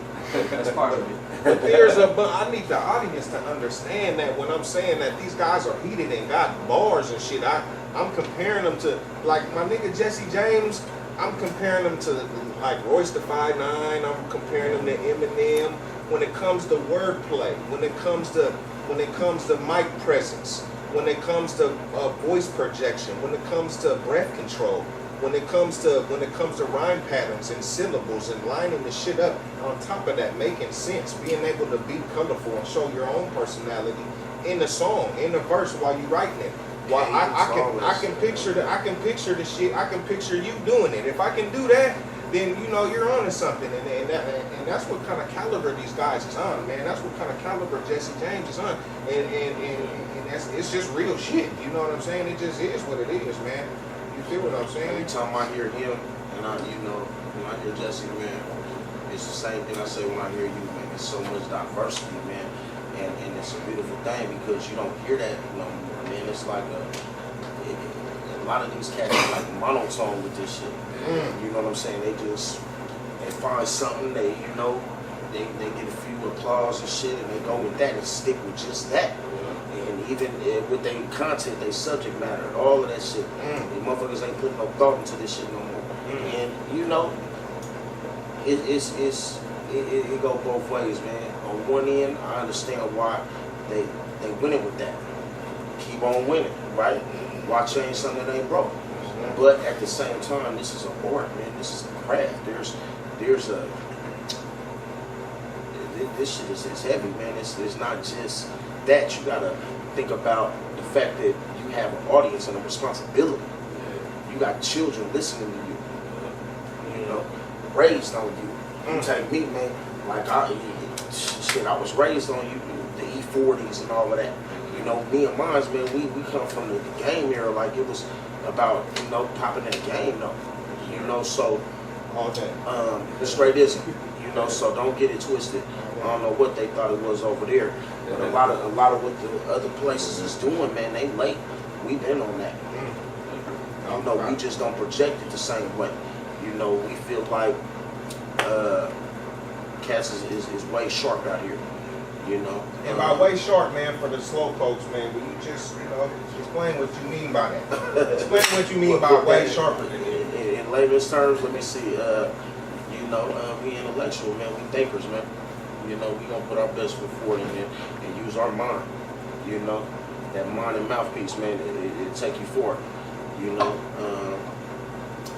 That's part of it. But I need the audience to understand that when I'm saying that these guys are heated and got bars and shit, I'm comparing them to, like, my nigga Jesse James, I'm comparing them to, like, Royce the 5'9", I'm comparing them to Eminem. When it comes to wordplay, when it comes to mic presence, when it comes to voice projection, when it comes to breath control, when it comes to rhyme patterns and syllables and lining the shit up, on top of that, making sense, being able to be colorful and show your own personality in the song, in the verse while you writing it. While I can picture the shit, I can picture you doing it. If I can do that, then you know you're onto something, and that's what kind of caliber these guys is on, man. That's what kind of caliber Jesse James is on, and that's it's just real shit. You know what I'm saying? It just is what it is, man. You feel what I'm saying? Every time I hear him, and when I hear Jesse, man, it's the same thing I say when I hear you, man. There's so much diversity, man, and it's a beautiful thing because you don't hear that no more, man. It's like a lot of these cats are like monotone with this shit. You know what I'm saying? They find something, they get a few applause and shit, and they go with that and stick with just that. And even with their content, their subject matter, all of that shit, the motherfuckers ain't putting no thought into this shit no more. And you know, it go both ways, man. On one end, I understand why they winning with that. Keep on winning, right? Why change something that ain't broke? But at the same time, this is an art, man. This is a craft. There's a this shit is heavy, man. It's not just that. You gotta think about the fact that you have an audience and a responsibility. You got children listening to you. You know, raised on you. You take me, man. Like I was raised on you, the E40s and all of that. You know, me and mines, man, we come from the game era, like it was about, popping that game though. You know, so all day. Straight isn't. You know, so don't get it twisted. I don't know what they thought it was over there. But a lot of what the other places is doing, man, they late. We been on that. You know, we just don't project it the same way. You know, we feel like cats is way sharp out here. You know. And by way sharp, man, for the slow folks, man, will you just, explain what you mean by that? Explain what you mean by way sharper. In layman's terms, let me see. We intellectual, man. We thinkers, man. You know, we gonna put our best foot forward and use our mind. You know, that mind and mouthpiece, man. It take you forward. You know,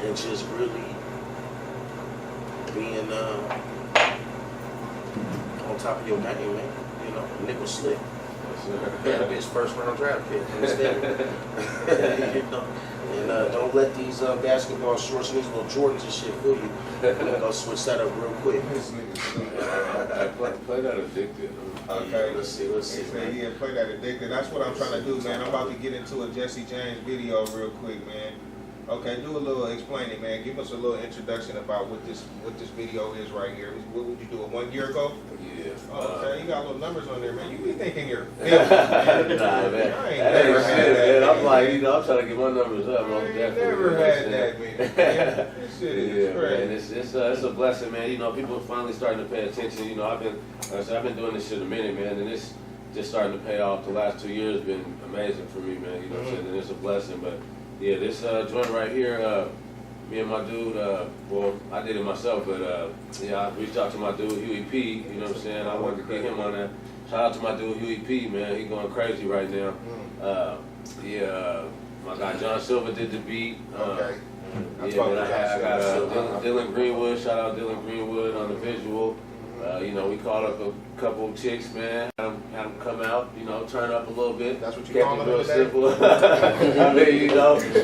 and just really being on top of your game, man. You know, Nick was slick. That'll be his first round draft pick. Understand? You know? And don't let these basketball shorts and these little Jordans and shit fool you. We're gonna go switch that up real quick. Play that addicted. Okay. Let's see. Yeah, play that addicted. That's what I'm trying to do, man. I'm about to get into a Jesse James video real quick, man. Okay, do a little explaining, man. Give us a little introduction about what this video is right here. What would you do, 1 year ago? Yeah. Okay, you got little numbers on there, man. You be thinking you're filming, man. Nah, man. I ain't never had that. Man. I'm like, I'm trying to get my numbers up. I ain't never had that, man. This shit is crazy. Man, it's a blessing, man. People are finally starting to pay attention. I've been doing this shit a minute, man, and it's just starting to pay off. The last 2 years been amazing for me, man. You know what I'm saying? And it's a blessing, but yeah, this joint right here, me and my dude, well, I did it myself, but I reached out to my dude, Huey P, you know what I'm saying? I wanted to get him on there. Shout out to my dude, Huey P, man, he going crazy right now. My guy John Silver did the beat. Okay. I got Dylan Greenwood, shout out Dylan Greenwood on the visual. We called up a couple chicks, man. Had them come out, turn up a little bit. That's what you kept call it them real today? simple.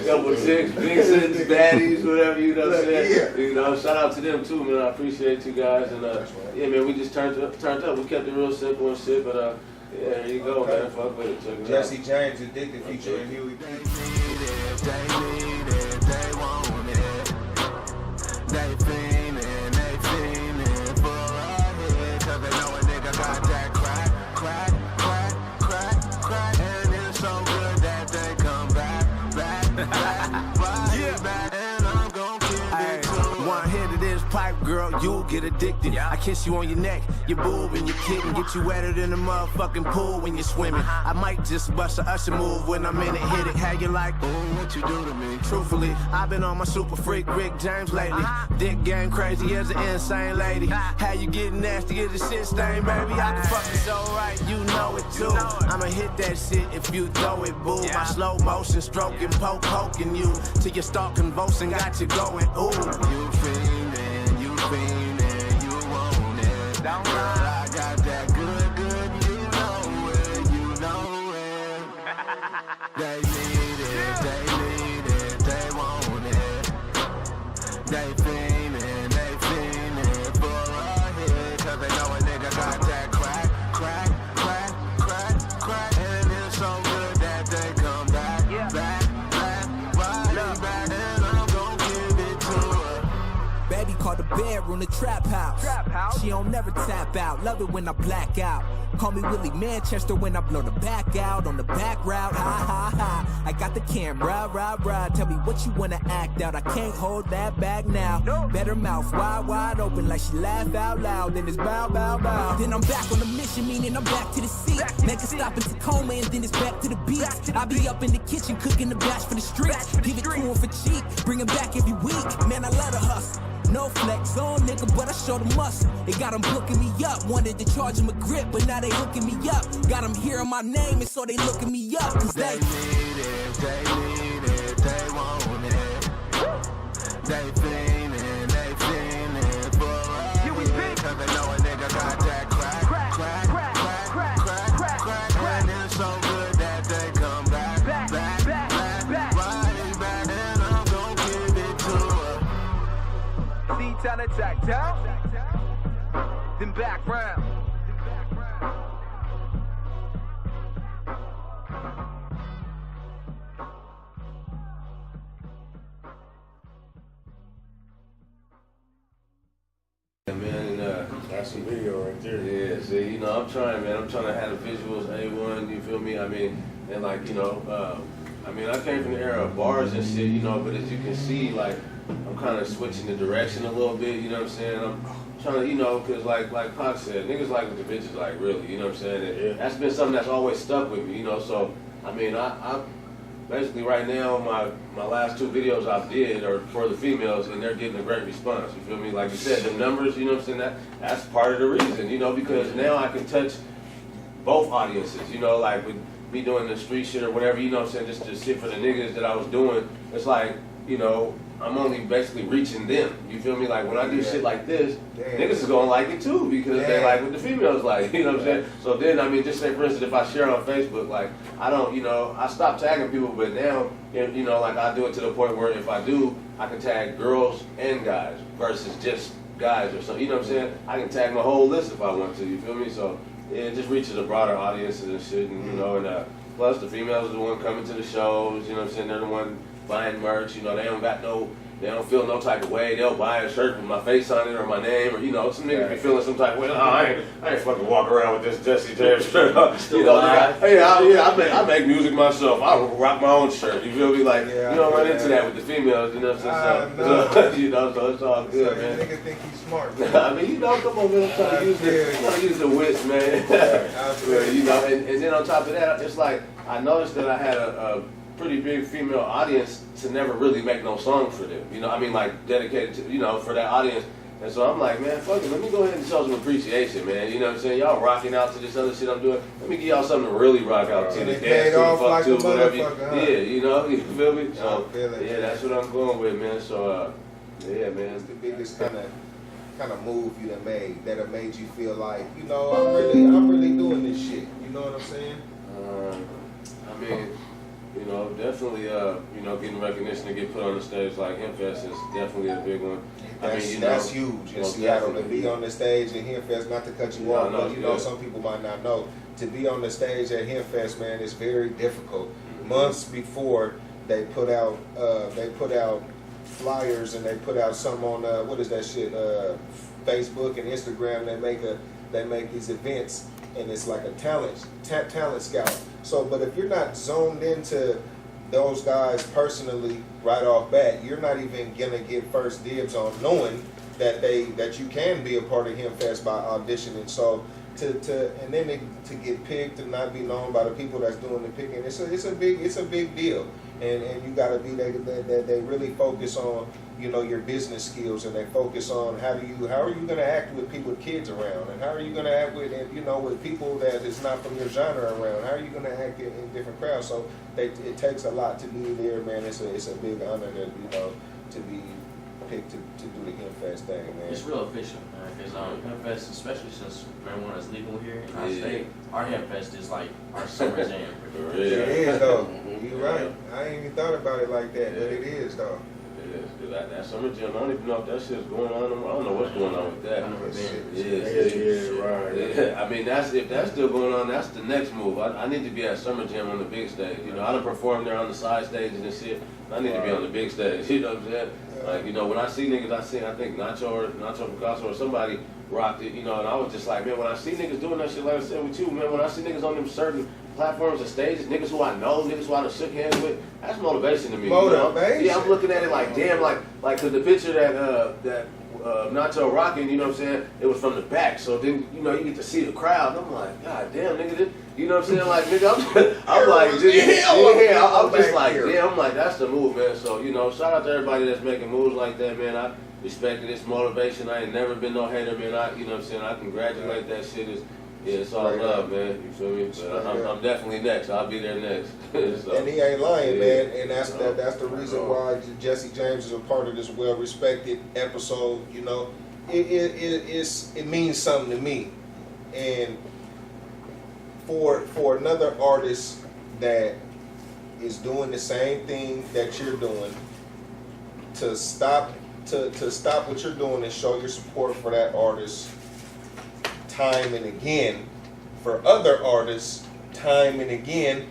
Couple chicks, vixens, baddies, whatever, you know what I'm saying? Yeah. Shout out to them too, man. I appreciate you guys. And yeah, man, we just turned up. We kept it real simple and shit, but yeah, there you go, man. Fuck with it. Check it Jesse out. James, Addicted, featuring Huey P. They need it, they want it. They fiendin' for a hit, 'cause they know a nigga got that crack. And it's so good that they come back. And I'm gon' kill it too. One hit of this pipe, girl, you'll get addicted. I kiss you on your neck, your boob and your kitten. Get you wetter than a motherfucking pool when you're swimming. I might just bust a usher move when I'm in it, hit it. How you like, ooh, what you do to me? Truthfully, I've been on my super freak Rick James lately. Dick game crazy as an insane lady. How you get nasty as a shit stain, baby? I can fuck it so right, you know it too. I'ma hit that shit if you throw it, boo. My slow motion stroking, poking you till you start convulsing, got you going, ooh. You fiendin', you want it. Girl, I got that good, you know it. They need it, they want it. They fiendin'. bedroom, the trap house. She don't never tap out, love it when I black out. Call me Willie Manchester when I blow the back out on the back route. Ha ha ha. I got the camera, rah. Tell me what you wanna act out. I can't hold that back now. Better mouth wide open like she laugh out loud. Then it's bow. Then I'm back on the mission, meaning I'm back to the seat. Make a stop in Tacoma and then it's back to the beach. I be up in the kitchen cooking the batch for the streets. Give it to him for cheap, bring it back every week. Man, I love the hustle. No flex on, nigga, but I show the muscle. They got them hooking me up. Wanted to charge them a grip, but now they hooking me up. Got them hearing my name, and so they looking me up. Cause they need it, they want it. They fiendin', for us. Cause they know a nigga got that crack. And it's so good that they come back. Right back, and I'm gon' give it to her. C-Town attack down, then back round. Yeah, man, and That's some video right there. yeah, see, you know, I'm trying, man. I'm trying to have the visuals A1. You feel me? I mean, and like, you know, I mean, I came from the era of bars and shit, you know, but as you can see, like, I'm kind of switching the direction a little bit. You know what I'm saying? I'm trying to, you know, cause like Pac said, niggas like what the bitches like, really. You know what I'm saying? And that's been something that's always stuck with me. You know, so I mean, I basically right now my last 2 videos I did are for the females, and they're getting a great response. You feel me? Like you said, the numbers. You know what I'm saying? That's part of the reason. You know, because now I can touch both audiences. You know, like with me doing the street shit or whatever. You know what I'm saying? Just shit for the niggas that I was doing. It's like, you know, I'm only basically reaching them. You feel me? Like when I do shit like this, niggas is gonna like it too because they like what the females like. You know what I'm saying? So then, I mean, just say for instance, if I share on Facebook, like I don't, you know, I stopped tagging people, but now, you know, like I do it to the point where if I do, I can tag girls and guys versus just guys or something. You know what I'm saying? I can tag my whole list if I want to. You feel me? So it just reaches a broader audience and shit, and you know, and plus the females are the one coming to the shows. You know what I'm saying? They're the one buying merch, you know, they don't feel no type of way. They'll buy a shirt with my face on it or my name, or you know, some niggas be feeling some type of way. Oh, I ain't fucking walk around with this Jesse James shirt on. You know, I make music myself. I rock my own shirt. You feel me? Like you don't run into that with the females. You know what I'm saying? So, you know, so it's all good, man. Niggas think he's smart. I mean, you know, come on, man. I'm trying to use the wits, man. You know, and then on top of that, it's like I noticed that I had a pretty big female audience to never really make no song for them. You know, I mean, like dedicated to, you know, for that audience. And so I'm like, man, fuck it, let me go ahead and show some appreciation, man. You know what I'm saying? Y'all rocking out to this other shit I'm doing. Let me give y'all something to really rock out to. And The it dance paid to, off fuck like to, a whatever. motherfucker, huh? Yeah, you know, you feel me? So feel it, yeah, that's what I'm going with, man. So yeah, man. What's the biggest kind of move you done made that have made you feel like, you know, I'm really doing this shit. You know what I'm saying? I mean, you know, definitely, you know, getting recognition to get put on the stage like Hempfest is definitely a big one. That's huge in Seattle to be on the stage at Hempfest. Not to cut you off, but you know, some people might not know. To be on the stage at Hempfest, man, is very difficult. Months before they put out flyers and they put out some on what is that shit? Facebook and Instagram. They make these events and it's like a talent scout. So, but if you're not zoned into those guys personally right off bat, you're not even gonna get first dibs on knowing that you can be a part of Hempfest by auditioning. So and then to get picked and not be known by the people that's doing the picking, it's a big deal. And you gotta be that they really focus on, you know, your business skills, and they focus on how are you gonna act with people with kids around, and how are you gonna act with, you know, with people that is not from your genre around, how are you gonna act in different crowds. So it takes a lot to be there, man. It's a big honor to, you know, to be picked to do the Hempfest thing, man. It's real official, man, because Hempfest, especially since marijuana is legal here in our state, our Hempfest is like our summer jam. It is though. You're right. I ain't even thought about it like that, but it is though. That summer jam, I don't even know if that shit's going on. I don't know what's going on with that. Yeah. I mean, if that's still going on, that's the next move. I need to be at summer jam on the big stage. You know, I done performed there on the side stages and shit. I need to be on the big stage. You know what I'm saying? Like, you know, when I see niggas, I think Nacho Picasso or somebody rocked it. You know, and I was just like, man, when I see niggas doing that shit, like I said with you, man, when I see niggas on them certain platforms and stages, niggas who I know, niggas who I done shook hands with, that's motivation to me. Motivation. You know? Yeah, I'm looking at it like, damn, like, cause the picture that Nacho rocking, you know what I'm saying, it was from the back, so then, you know, you get to see the crowd, and I'm like, God damn, nigga, you know what I'm saying, like, nigga, I'm like, I'm just like, damn, I'm like, that's the move, man, so, you know, shout out to everybody that's making moves like that, man, I respect it, it's motivation, I ain't never been no hater, man, you know what I'm saying, I congratulate that shit, it's all love, man. You feel me? But I'm definitely next. I'll be there next. So, and he ain't lying, man. And that's the reason why Jesse James is a part of this well-respected episode. You know, it means something to me. And for another artist that is doing the same thing that you're doing, to stop what you're doing and show your support for that artist. Time and again, for other artists, time and again,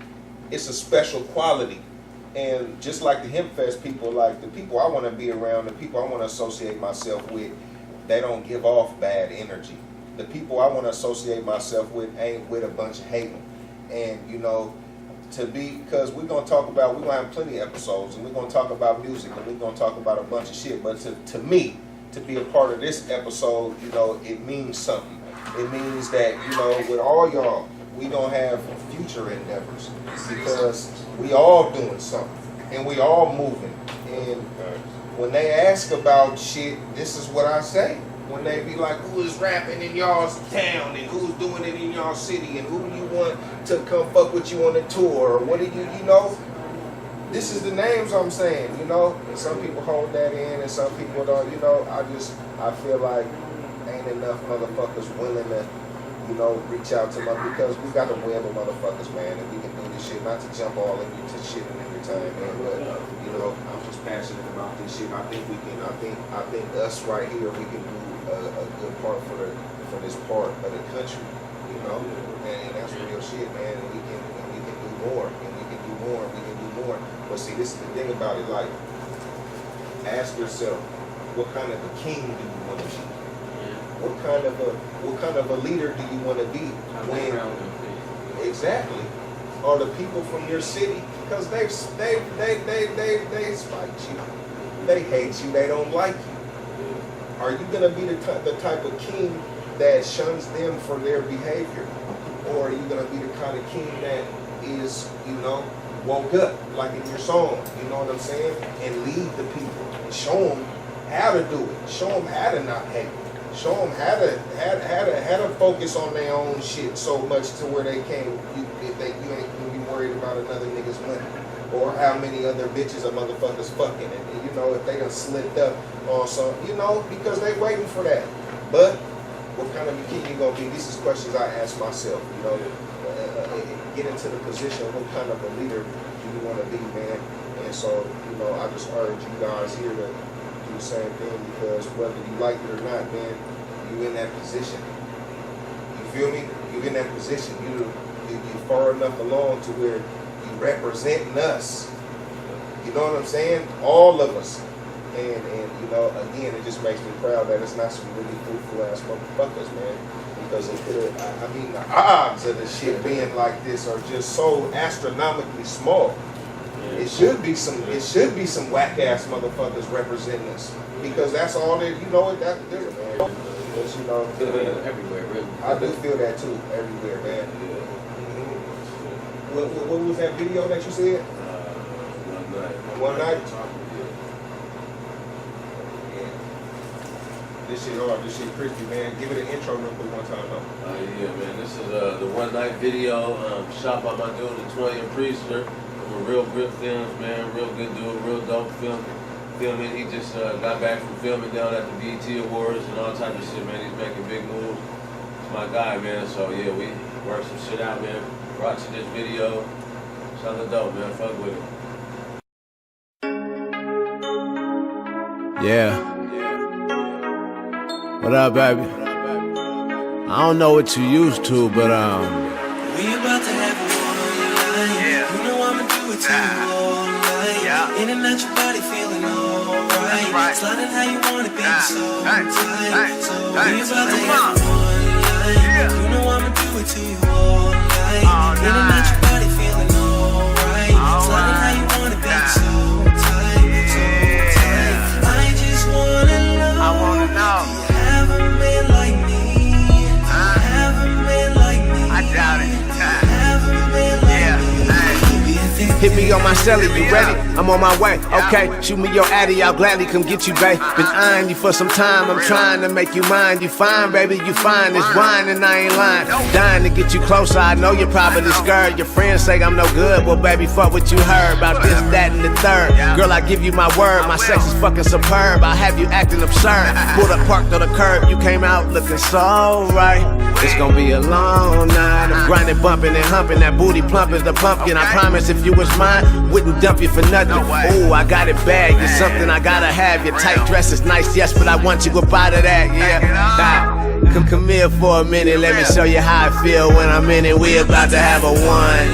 it's a special quality. And just like the Hemp Fest people, like the people I want to be around, the people I want to associate myself with, they don't give off bad energy. The people I want to associate myself with ain't with a bunch of hating. And, you know, because we're going to have plenty of episodes, and we're going to talk about music, and we're going to talk about a bunch of shit. But to me, to be a part of this episode, you know, it means something. It means that, you know, with all y'all, we gonna have future endeavors because we all doing something and we all moving. And when they ask about shit, this is what I say. When they be like, who is rapping in y'all's town and who's doing it in y'all city and who do you want to come fuck with you on the tour or what do you know? This is the names I'm saying, you know. And some people hold that in and some people don't, you know. I feel like ain't enough motherfuckers willing to, you know, reach out to them because we got a web of motherfuckers, man, and we can do this shit. Not to jump all into shit and every time, man, but you know, I'm just passionate about this shit. I think we can. I think us right here, we can do a good part for this part of the country, you know, and that's real shit, man. And we can do more, and we can do more, and we can do more. But see, this is the thing about it. Like, ask yourself, what kind of a king do you want to be? What kind of a leader do you want to be? Exactly. Or the people from your city, because they spite you, they hate you, they don't like you. Are you gonna be the type of king that shuns them for their behavior, or are you gonna be the kind of king that is, you know, woke up like in your song? You know what I'm saying? And lead the people, and show them how to do it, show them how to not hate. Show them how to focus on their own shit so much to where they can't. You ain't gonna be worried about another nigga's money or how many other bitches or motherfuckers fucking. And you know, if they done slipped up on some, you know, because they waiting for that. But what kind of a king you gonna be? These is questions I ask myself. You know, get into the position. What kind of a leader do you want to be, man? And so, you know, I just urge you guys here to the same thing, because whether you like it or not, man, you in that position. You feel me? You in that position. You far enough along to where you representing us. You know what I'm saying? All of us. And you know, again, it just makes me proud that it's not some really fruitful ass motherfuckers, man. Because it could have, I mean, the odds of the shit being like this are just so astronomically small. It should be some whack ass motherfuckers representing us, because that's all that, you know, that because, you know, everywhere, really. I do feel that too, everywhere, man. What was that video that you said? One night. Yeah. This shit hard. This shit crispy, man. Give it an intro real quick one time though. Yeah, man. This is the one night video shot by my dude, the 20 Priester. Real grip films, man. Real good dude. Real dope filming. He just got back from filming down at the BET Awards and all type of shit, man. He's making big moves. It's my guy, man. So yeah, we worked some shit out, man. Brought you this video. Something dope, man. Fuck with it. Yeah. What up, baby? I don't know what you used to, but We about to have a one night. You know I'ma do it to you all night. In and out your body feeling alright. Sliding how you want it, baby, so tight. So we about to have a one night. You know I'ma do it to you all night. In and out your body feeling alright. Sliding how you want it, baby, so tight, so tight. I just wanna know. I wanna know. Do you have a man like me? hit me on my celly, you ready? I'm on my way, okay. Shoot me your addy, I'll gladly come get you, babe. Been eyeing you for some time, I'm trying to make you mine. You fine, baby, you fine. It's wine and I ain't lying. Dying to get you closer, I know you're probably scared. Your friends say I'm no good, well, baby, fuck what you heard about this, that, and the third. Girl, I give you my word, my sex is fucking superb. I'll have you acting absurd. Pulled up, parked on the curb, you came out looking so right. It's gonna be a long night. I'm grinding, bumping, and humping. That booty plump as the pumpkin. I promise if you was mine, wouldn't dump you for nothing. Ooh, I got it bad. You're something I gotta have. Your tight dress is nice, yes, but I want you up out of that, yeah. Come here for a minute. Let me show you how I feel when I'm in it. We about to have a one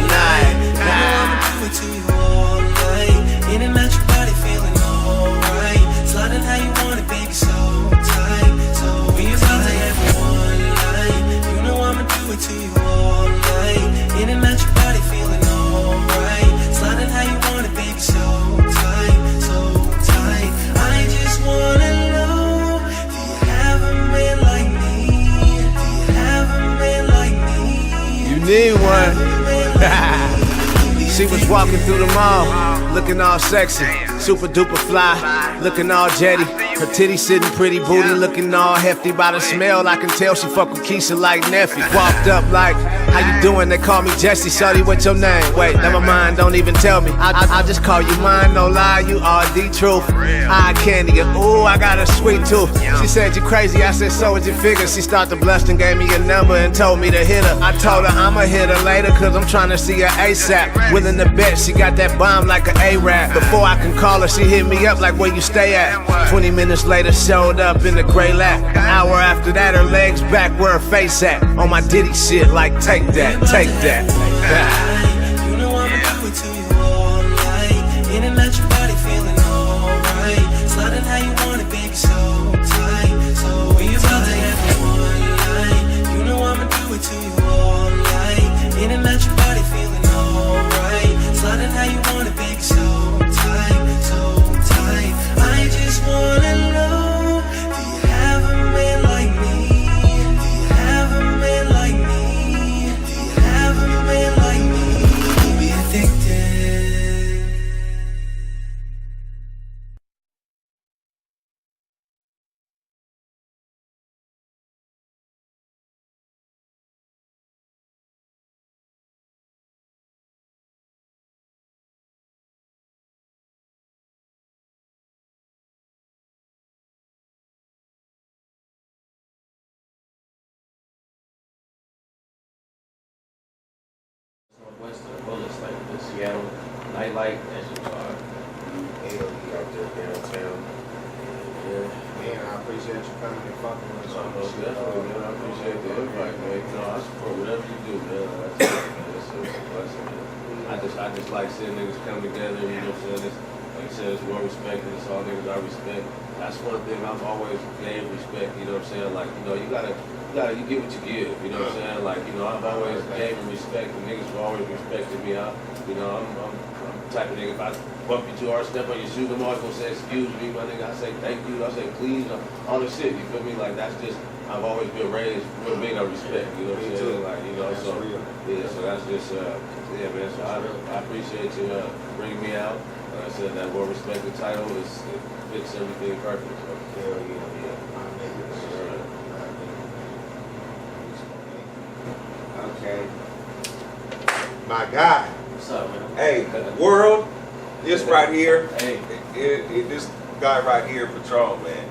night. I'ma do it to you all night. In and out your body feeling alright. Sliding how you want it, baby, so tight. So we about to have a one night. You know I'ma do it to you all night. In and out your body feeling alright. Sliding how you want it, baby, so tight, so tight. I just wanna know, do you have a man like me? Do you have a man like me? You need one. She was walking through the mall, looking all sexy, super duper fly, looking all jetty. Her titty sitting pretty, booty looking all hefty. By the smell, I can tell she fuck with Keisha like Neffy. Walked up like, how you doing? They call me Jesse. Shorty, what's your name? Wait, never mind, don't even tell me. I'll just call you mine, no lie, you are the truth. Eye candy, and ooh, I got a sweet tooth. She said you crazy, I said so would you figure. She started to blush and gave me a number and told me to hit her. I told her I'ma hit her later, cause I'm trying to see her ASAP. Willing to bet she got that bomb like an A-rap. Before I can call her, she hit me up like where you stay at. 20 minutes later, showed up in the gray lap. An hour after that, her legs back where her face at. On my Diddy shit, like take that, take that. You know I'ma do it to you all night. In and out your body feeling alright. Sliding how you want it, baby, so tight. So we about to have a one night. You know I'ma do it to you all night. In and out your body feeling alright. Sliding how you want it, baby, so tight, so tight. I just wanna know, do you have a man like me? Do you have a man like me? Do you have a man like me? Be addicted. West of the bullets, like the Seattle nightlight, that shit hard. Hell, he out there downtown. Yeah. Man, I appreciate you coming and fucking with us So on most this shit. definitely, man. I appreciate the invite, man. You know, I support whatever you do, man. It's a blessing, man. I just like seeing niggas come together, you know what I'm saying? It's, like you said, it's well respected. It's all niggas I respect. That's one thing I've always gave respect, you know what I'm saying? Like, you know, you get what you give, you know what I'm saying? Like, you know, I've always gave respect, and niggas have always respected me. I'm the type of nigga, if I bump you too hard, step on your shoe, I'm always gonna say, excuse me, my nigga. I say thank you, I say please, all this shit, you feel me? Like, that's just, I've always been raised real big on respect, you know what I'm saying? Like, you know, so, yeah, so that's just, yeah, man, so I appreciate you bringing me out. Like I said, that well respected title it fits everything perfect. So. Hell yeah. Okay. My guy. What's up, man? Hey, world, this right here, Hey, this guy right here, Patron, man.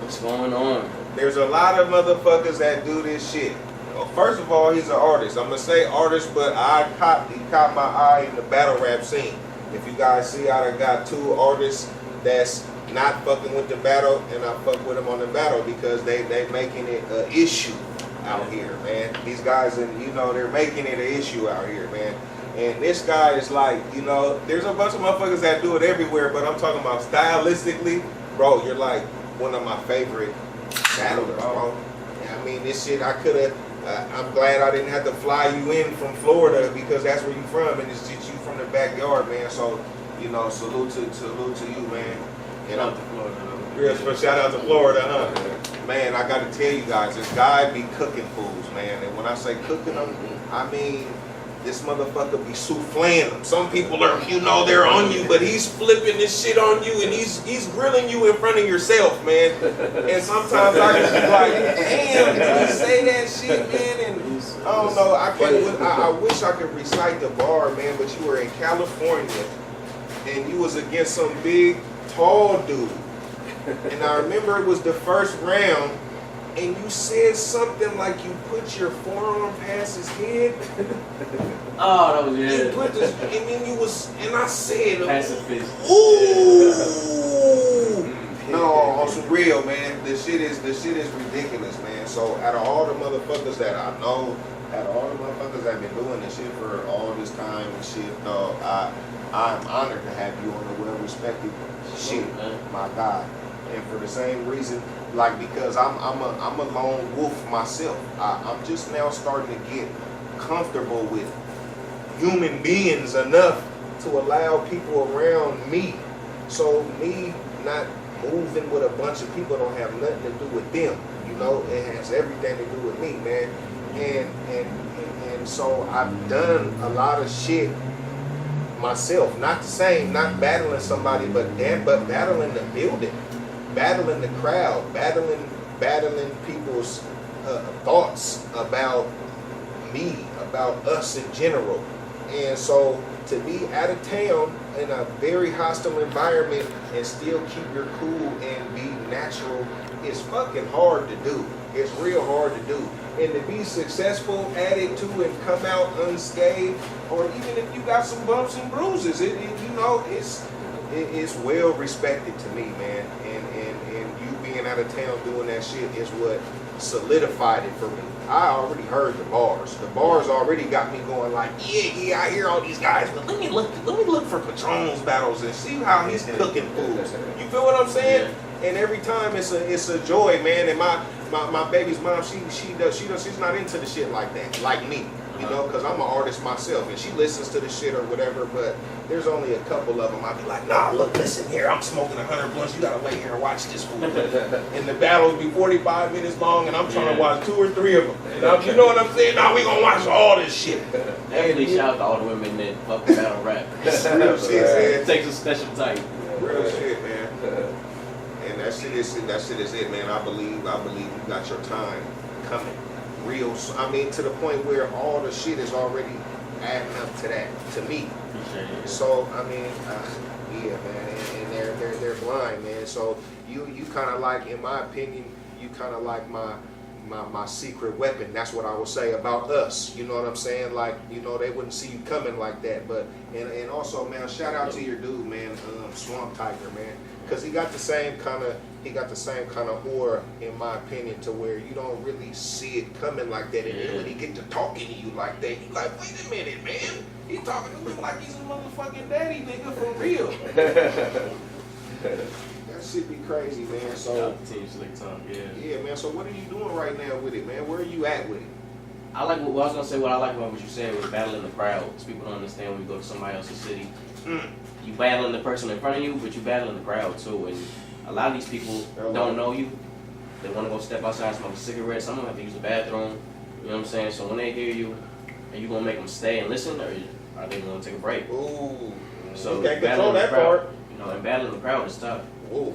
what's going on? There's a lot of motherfuckers that do this shit. Well, first of all, he's an artist. I'm gonna say artist, but he caught my eye in the battle rap scene. If you guys see, I done got two artists that's not fucking with the battle, and I fuck with them on the battle because they making it an issue out here, man. These guys, and you know, they're making it an issue out here, man. And this guy is like, you know, there's a bunch of motherfuckers that do it everywhere, but I'm talking about stylistically, bro. You're like one of my favorite battlers, bro. I mean, this shit, I could have. I'm glad I didn't have to fly you in from Florida because that's where you from, and it's just you from the backyard, man. So, you know, salute to you, man. And I'm shout out to Florida, huh? Man, I got to tell you guys, this guy be cooking fools, man. And when I say cooking them, I mean this motherfucker be souffling them. Some people are, you know, they're on you, but he's flipping this shit on you, and he's grilling you in front of yourself, man. And sometimes I just be like, damn, did he say that shit, man? And I don't know. I wish I could recite the bar, man. But you were in California, and you was against some big, tall dude. And I remember it was the first round. And you said something like you put your forearm past his head. Oh, that was good. You put this, and then you was, and I said, Past his fist. ooh. No, on some real, man. The shit is ridiculous, man. So out of all the motherfuckers that I know, out of all the motherfuckers that been doing this shit for all this time and shit, dog, I'm honored to have you on a well-respected shit, my God. And for the same reason, like, because I'm a lone wolf myself. I'm just now starting to get comfortable with human beings enough to allow people around me. So me not moving with a bunch of people don't have nothing to do with them. You know, it has everything to do with me, man. And so I've done a lot of shit myself. Not the same, not battling somebody, but battling the building. Battling the crowd, battling people's thoughts about me, about us in general. And so to be out of town in a very hostile environment and still keep your cool and be natural is fucking hard to do. It's real hard to do. And to be successful at it too and come out unscathed, or even if you got some bumps and bruises, it's well respected to me, man. And you being out of town doing that shit is what solidified it for me. I already heard the bars. The bars already got me going like, yeah, I hear all these guys, but let me look for Patron's battles and see how he's cooking foods. You feel what I'm saying? Yeah. And every time it's a joy, man. And my baby's mom, she's not into the shit like that, like me. You know, because I'm an artist myself, and she listens to the shit or whatever, but there's only a couple of them. I'd be like, nah, look, listen here, I'm smoking 100 blunts, you gotta lay here and watch this fool. And the battle will be 45 minutes long, and I'm trying to watch 2 or 3 of them. And you know what I'm saying? Nah, we gonna watch all this shit. Definitely shout out to all the women that fuck battle rap. Real shit, man. It takes a special type. Real shit, man. And that shit is it, man. I believe you got your time coming. Real, I mean, to the point where all the shit is already adding up to that, to me. So I mean, yeah, man, and they're blind, man. So you kind of like, in my opinion, you kind of like my secret weapon. That's what I would say about us. You know what I'm saying? Like, you know, they wouldn't see you coming like that. But and also, man, shout out to your dude, man, Swamp Tiger, man, because he got the same kind of aura, in my opinion, to where you don't really see it coming like that. And then when he get to talking to you like that, you like, wait a minute, man. He talking to me like he's a motherfucking daddy, nigga, for real. That shit be crazy, man. So Team Slick Tongue, yeah, man. So what are you doing right now with it, man? Where are you at with it? I like what I was gonna say. What I like about what you said was battling the crowds. People don't understand when you go to somebody else's city. You battling the person in front of you, but you battling the crowd too. And a lot of these people don't know you. They want to go step outside, smoke a cigarette. Some of them have to use the bathroom. You know what I'm saying? So when they hear you, are you gonna make them stay and listen, or are they gonna take a break? Ooh. So you can't battling control that the crowd, part. you know, and battling the crowd is tough. Ooh.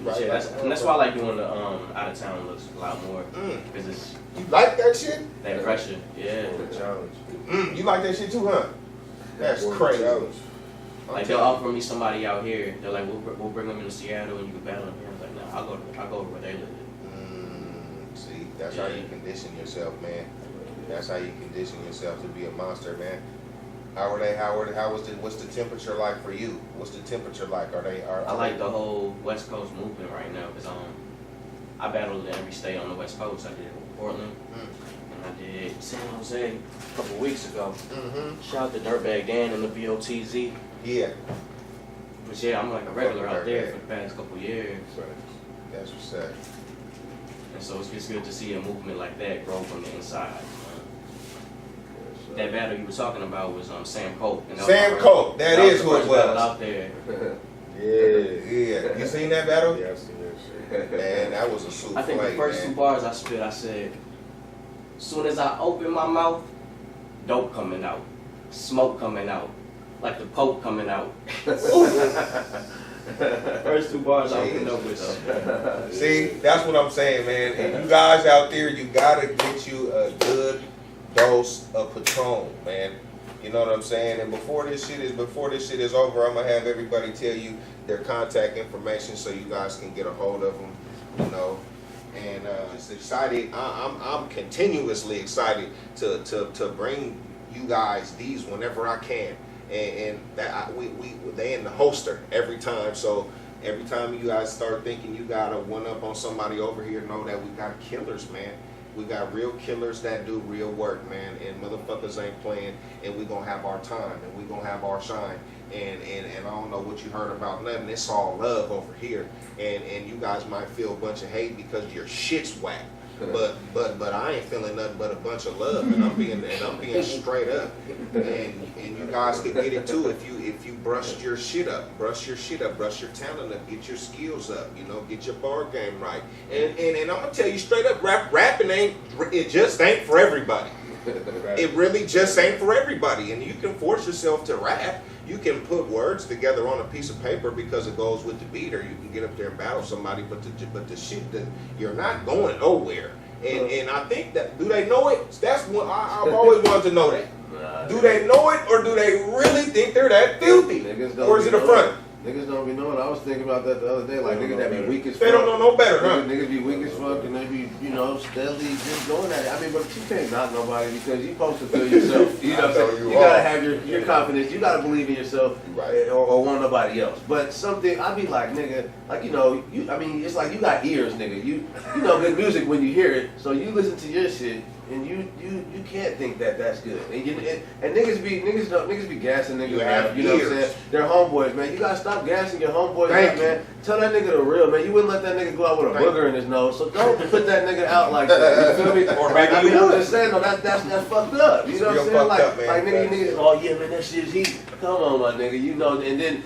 Right, yeah, that's why I like doing the out of town looks a lot more, because it's. You like that shit? That pressure, yeah. The challenge. You like that shit too, huh? That's crazy. Like they'll offer me somebody out here. They're like, we'll bring them into Seattle and you can battle them here. I'm like, nah, I'll go where they live. See, that's how you condition yourself, man. That's how you condition yourself to be a monster, man. What's the temperature like for you? What's the temperature like? I like the whole West Coast movement right now because I battled in every state on the West Coast. I did Portland, and I did San Jose a couple weeks ago. Shout out to Dirtbag Dan and the BOTZ. Yeah. But yeah, I'm like a regular out there for the past couple years. That's what's up. And so it's just good to see a movement like that grow from the inside. That battle you were talking about was Sam Coke. Sam Coke, that is who it was. Out there. Yeah. You seen that battle? Yeah, I seen that shit. Man, that was a super I think fight, the first 2 bars I spit, I said, as soon as I open my mouth, dope coming out, smoke coming out, like the Pope coming out. First 2 bars I opened up with though. See, that's what I'm saying, man. And you guys out there, you gotta get you a good dose of Patron, man. You know what I'm saying? And before this shit is over, I'm gonna have everybody tell you their contact information so you guys can get a hold of them. You know, and just excited. I'm continuously excited to bring you guys these whenever I can. And that they in the holster every time. So every time you guys start thinking you got a one up on somebody over here, know that we got killers, man. We got real killers that do real work, man. And motherfuckers ain't playing. And we gonna have our time and we gonna have our shine. And I don't know what you heard about nothing. It's all love over here. And you guys might feel a bunch of hate because your shit's whack. But I ain't feeling nothing but a bunch of love, and I'm being straight up, and you guys can get it too if you brush your shit up, brush your talent up, get your skills up, you know, get your bar game right, and I'm gonna tell you straight up, rapping it just ain't for everybody. It really just ain't for everybody, and you can force yourself to rap. You can put words together on a piece of paper because it goes with the beat, or you can get up there and battle somebody. But the shit that you're not going nowhere. And I think that, do they know it? That's what I've always wanted to know that. Do they know it, or do they really think they're that filthy? Or is it a front? Niggas don't be knowing. I was thinking about that the other day. Like niggas that be weak as fuck. They don't know no better, huh? Niggas be weak as fuck and they be, you know, steadily just going at it. I mean, but you can't knock nobody because you supposed to feel yourself. You know what I'm saying? You gotta have your confidence. You gotta believe in yourself, right? Or want nobody else. But something I be like, nigga, like you know, I mean, it's like you got ears, nigga. You know good music when you hear it, so you listen to your shit. And you can't think that that's good. And niggas be gassing niggas out. You know what I'm saying? They're homeboys, man. You gotta stop gassing your homeboys out, man. Tell that nigga the real, man. You wouldn't let that nigga go out with a booger in his nose. So don't put that nigga out like that. You feel me? Or maybe I'm just saying, no, that's fucked up. You know what I'm saying? Like nigga, you niggas, oh yeah, man, that shit's heat. Come on, my nigga. You know, and then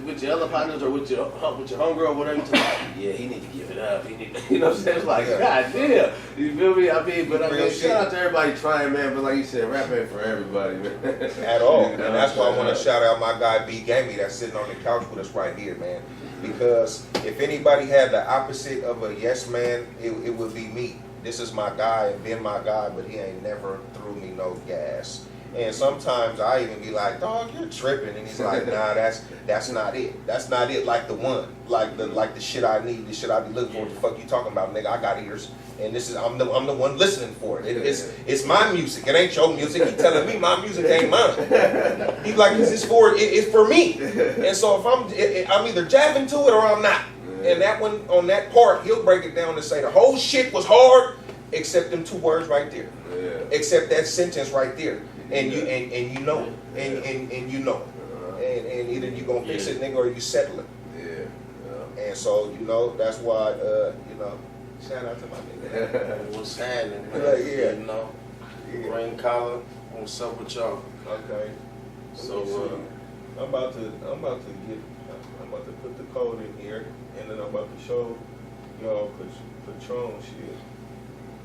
with your other partners or with your homegirl, whatever, you talk about, yeah, he need to give it up. He need, you know what I'm saying? It's like, god damn. You feel me? I mean, but I mean, shout out to everybody trying, man. But like you said, rap ain't for everybody, man. At all. And that's why I want to shout out my guy B Gamey that's sitting on the couch with us right here, man. Because if anybody had the opposite of a yes man, it would be me. This is my guy and been my guy, but he ain't never threw me no gas. And sometimes I even be like, dog, you're tripping. And he's like, nah, that's not it. That's not it like the one. Like the shit I need, the shit I be looking for. What the fuck you talking about, nigga? I got ears. And this is I'm the one listening for it. It's my music. It ain't your music. He telling me my music ain't mine. He's like, it's for me. And so if I'm either jabbing to it or I'm not. And that one on that part, he'll break it down and say the whole shit was hard, except them 2 words right there. Except that sentence right there. And you know it. And you know it. And either you gonna fix it, nigga, or you settle it. And so, you know, that's why you know, shout out to my nigga. What's happening, man? Yeah. You know, Rain Collar, what's up with y'all? Okay. So I'm about to put the code in here, and then I'm about to show y'all Patron shit,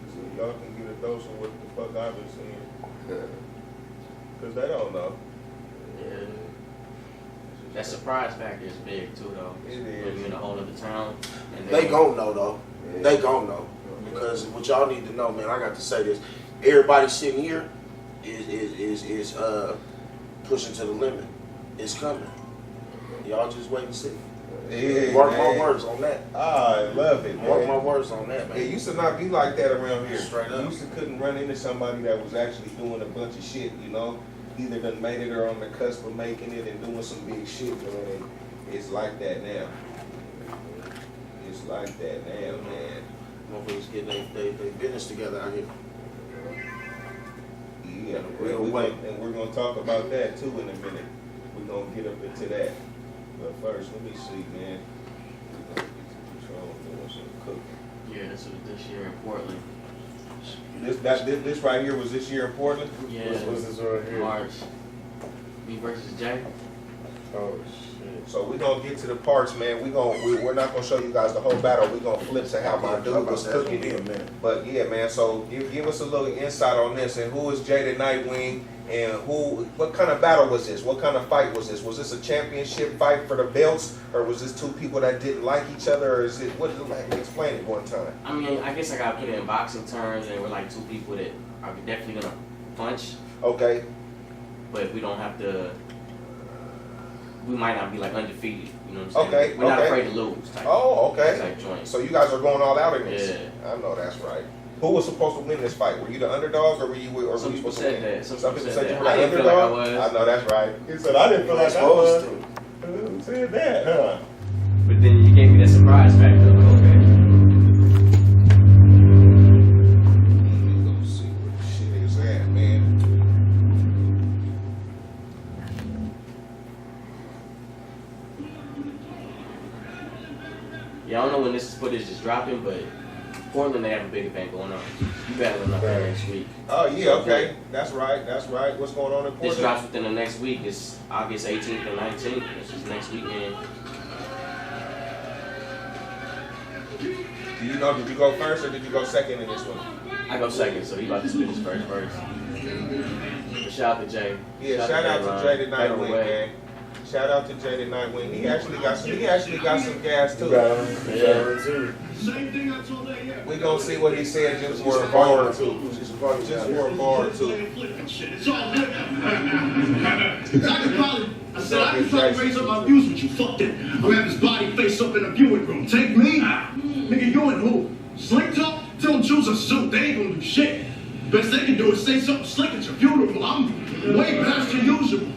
so y'all can get a dose of what the fuck I've been seeing. Cause they don't know. Yeah. That surprise factor is big too, though. It When is. you're in a whole other town. And they gon' know though. They gon' know. Because what y'all need to know, man, I got to say this. Everybody sitting here is pushing to the limit. It's coming. Y'all just wait and see. Yeah, Mark man. my words on that. I love it, man. Mark my words on that, man. It used to not be like that around here. Straight up. You used to couldn't run into somebody that was actually doing a bunch of shit, you know. either done made it or on the cusp of making it and doing some big shit, man. And it's like that now. It's like that now, man. Motherfuckers getting their business together out here. Yeah, we're gonna talk about that too in a minute. We're gonna get up into that. But first, let me see, man. We're gonna get to control doing some cooking. Yeah, this was this year in Portland. This right here was this year in Portland? Yeah, What's this right here? March. Me versus Jay. Oh shit. So we're gonna get to the parts, man. We're not gonna show you guys the whole battle. We're gonna flip to how my dude was cooking it. But yeah, man. So give us a little insight on this. And who is Jay the Nightwing? And what kind of battle was this? What kind of fight was this? Was this a championship fight for the belts, or was this two people that didn't like each other, or is it what? Explain it one time. I mean, I guess I gotta put it in boxing terms, and we're like two people that are definitely gonna punch, Okay. but we don't have to. We might not be like undefeated. You know what I'm saying? Okay, We're not okay. afraid to lose. Type, Oh, okay. Type joint. So you guys are going all out in this. Yeah. I know that's right. Who was supposed to win this fight? Were you the underdog, or were you Some people supposed to said win? that. Some Some people people said said you that. were the I didn't feel like I underdog. was. I know that's right. He said I didn't feel like I was. Who said that? Huh? But then you gave me that surprise factor. Like, okay. Let's see where the shit is at, man. Yeah, I don't know when this footage is dropping, but Portland, they have a big event going on. You battling up there next week. Oh yeah, okay. That's right. That's right. What's going on in This Portland? drops within the next week. It's August 18th and 19th. This is next weekend. Do you know? Did you go first or did you go second in this one? I go second, so he about to spit his first verse. But shout out to Jay. Yeah. Shout out to Jay the Nightwing, Featherweight. man. Shout out to Jay the Nightwing. He actually got some gas too. Same thing I told her, yeah. We gonna see what he said just for a bar or two. Just for a bar or two. It's all good. I said I could probably raise up my views with you. Fuck that. I'm gonna have his body face up in a viewing room. Take me? Nigga, you and who? Slick talk? Tell them choose a suit. They ain't gonna do shit. Best they can do is say something slick at your funeral. I'm way past your usual.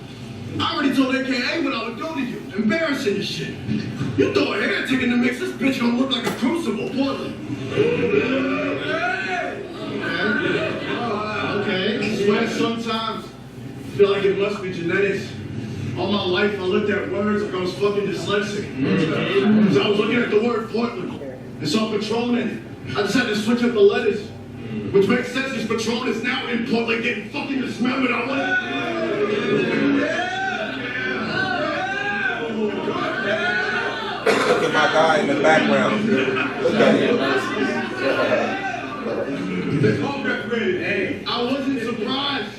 I already told AKA what I would do to you. Embarrassing your shit. You throw a heretic in the mix, this bitch gonna look like a crucible. Okay. I swear sometimes I feel like it must be genetics. All my life I looked at words like I was fucking dyslexic. Because I was looking at the word Portland. And saw Patron in it. I just had to switch up the letters. Which makes sense because Patron is now in Portland getting fucking dismembered. I want Look at my guy in the background. Look at him. Hey, I wasn't surprised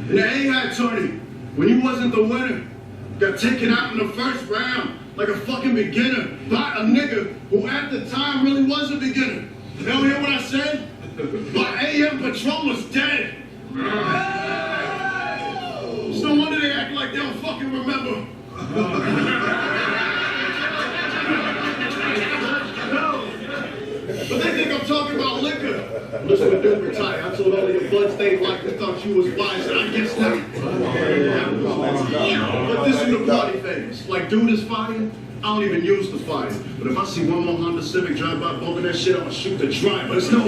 in the A-Hat tourney when you wasn't the winner. Got taken out in the first round like a fucking beginner by a nigga who at the time really was a beginner. You know hear what I said? By AM Patron was dead. It's no wonder they act like they don't fucking remember. But they think I'm talking about liquor. Listen, when dude retired, I told all of your bloodstained like they thought you was wise, and I guess not. But this is the party famous. Like, dude is fire, I don't even use the fire. But if I see one more Honda Civic drive by bumping that shit, I'm gonna shoot the driver. It's no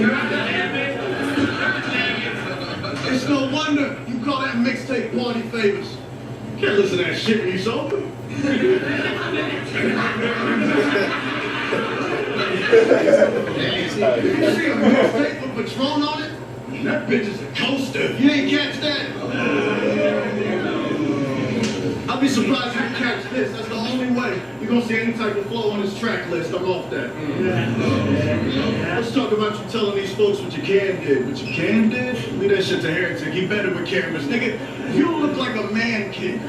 It's no wonder you call that mixtape party famous. Can't listen to that shit when you sober. You see a mixtape with Patron on it? That bitch is a coaster. You ain't catch that? I'll be surprised if you catch this. That's the only way you're gonna see any type of flow on this track list. I'm off that. Let's talk about you telling these folks what you can did. What you can did? Leave that shit to Heretic. He better with cameras. Nigga, you look like a man kid.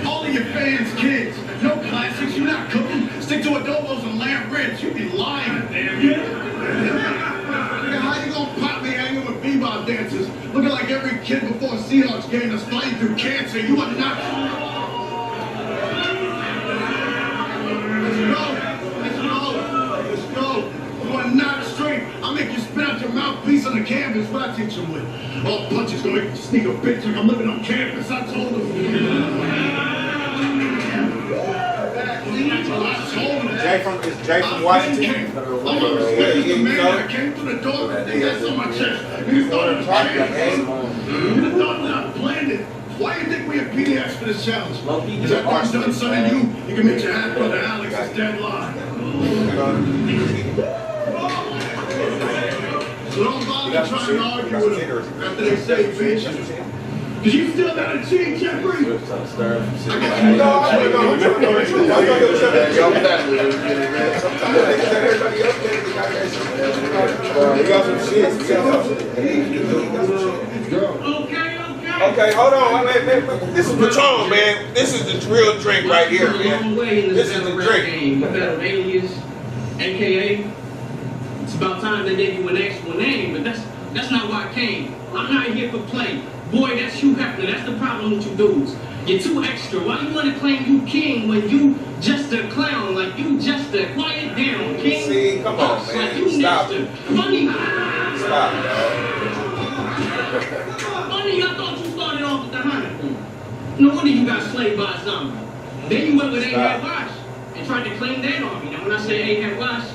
All of your fans kids. No classics, you not cooking. Stick to adobos and lamb ribs. You be lying, damn you. Nigga, how you gonna pop me hanging with bebop dancers? Looking like every kid before a Seahawks game that's fighting through cancer. You are not. Let's go. You are not straight. I'll make you spit out your mouthpiece on the canvas. What I I teach him with? All punches gonna make you sneak a bitch like I'm living on campus. I told him. Jay from Washington. I'm a respected man. I came through the door with that that's on my chest. Niggas thought it was crazy. Niggas thought that I planned it. Why do you think we have PDX for this challenge? Is that I'm done signing you can meet your half brother Alex is dead live. So don't bother trying to argue with him after they say bitch. Cause you still got a cheat, Jeffrey. You got some shit. Okay, hold on. Wait. This is Patron, man. This is the real drink right here, man. This is the drink. You battle alias, aka. It's about time they gave you an actual name, but that's not why I came. I'm not here for play. Boy, that's Hugh Hefner. That's the problem with you dudes. You're too extra. Why you want to claim you king when you just a clown? Like you just a quiet down king. See, come on, man. Like you Stop. Funny. Stop, dog. Funny, I thought you started off with the hunter. No wonder you got slayed by a zombie. Then you went with Ahab Wash and tried to claim that army. Now when I say Ahab Wash,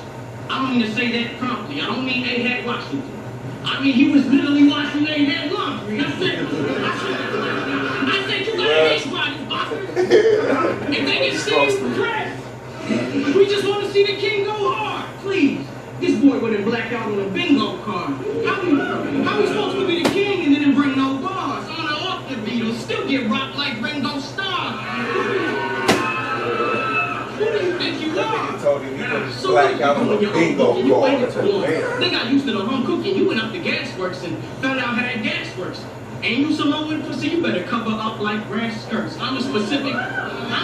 I don't mean to say that promptly. I don't mean Ahab Washington. I mean, he was literally washing Ahab laundry. That's it. I said, you got an body, fucker. If they can see you dress, we just want to see the king go hard, please. This boy wouldn't black out on a bingo card. How we supposed to be the king and then bring no bars? On or off the Beatles, still get rocked like Ringo Starr. Who do you think you are? Told him he was black out on the bingo card. They got used to the home cooking. You went up to Gasworks and found out how that gas works. And you some low with pussy, you better cover up like grass skirts. I'm a specific island.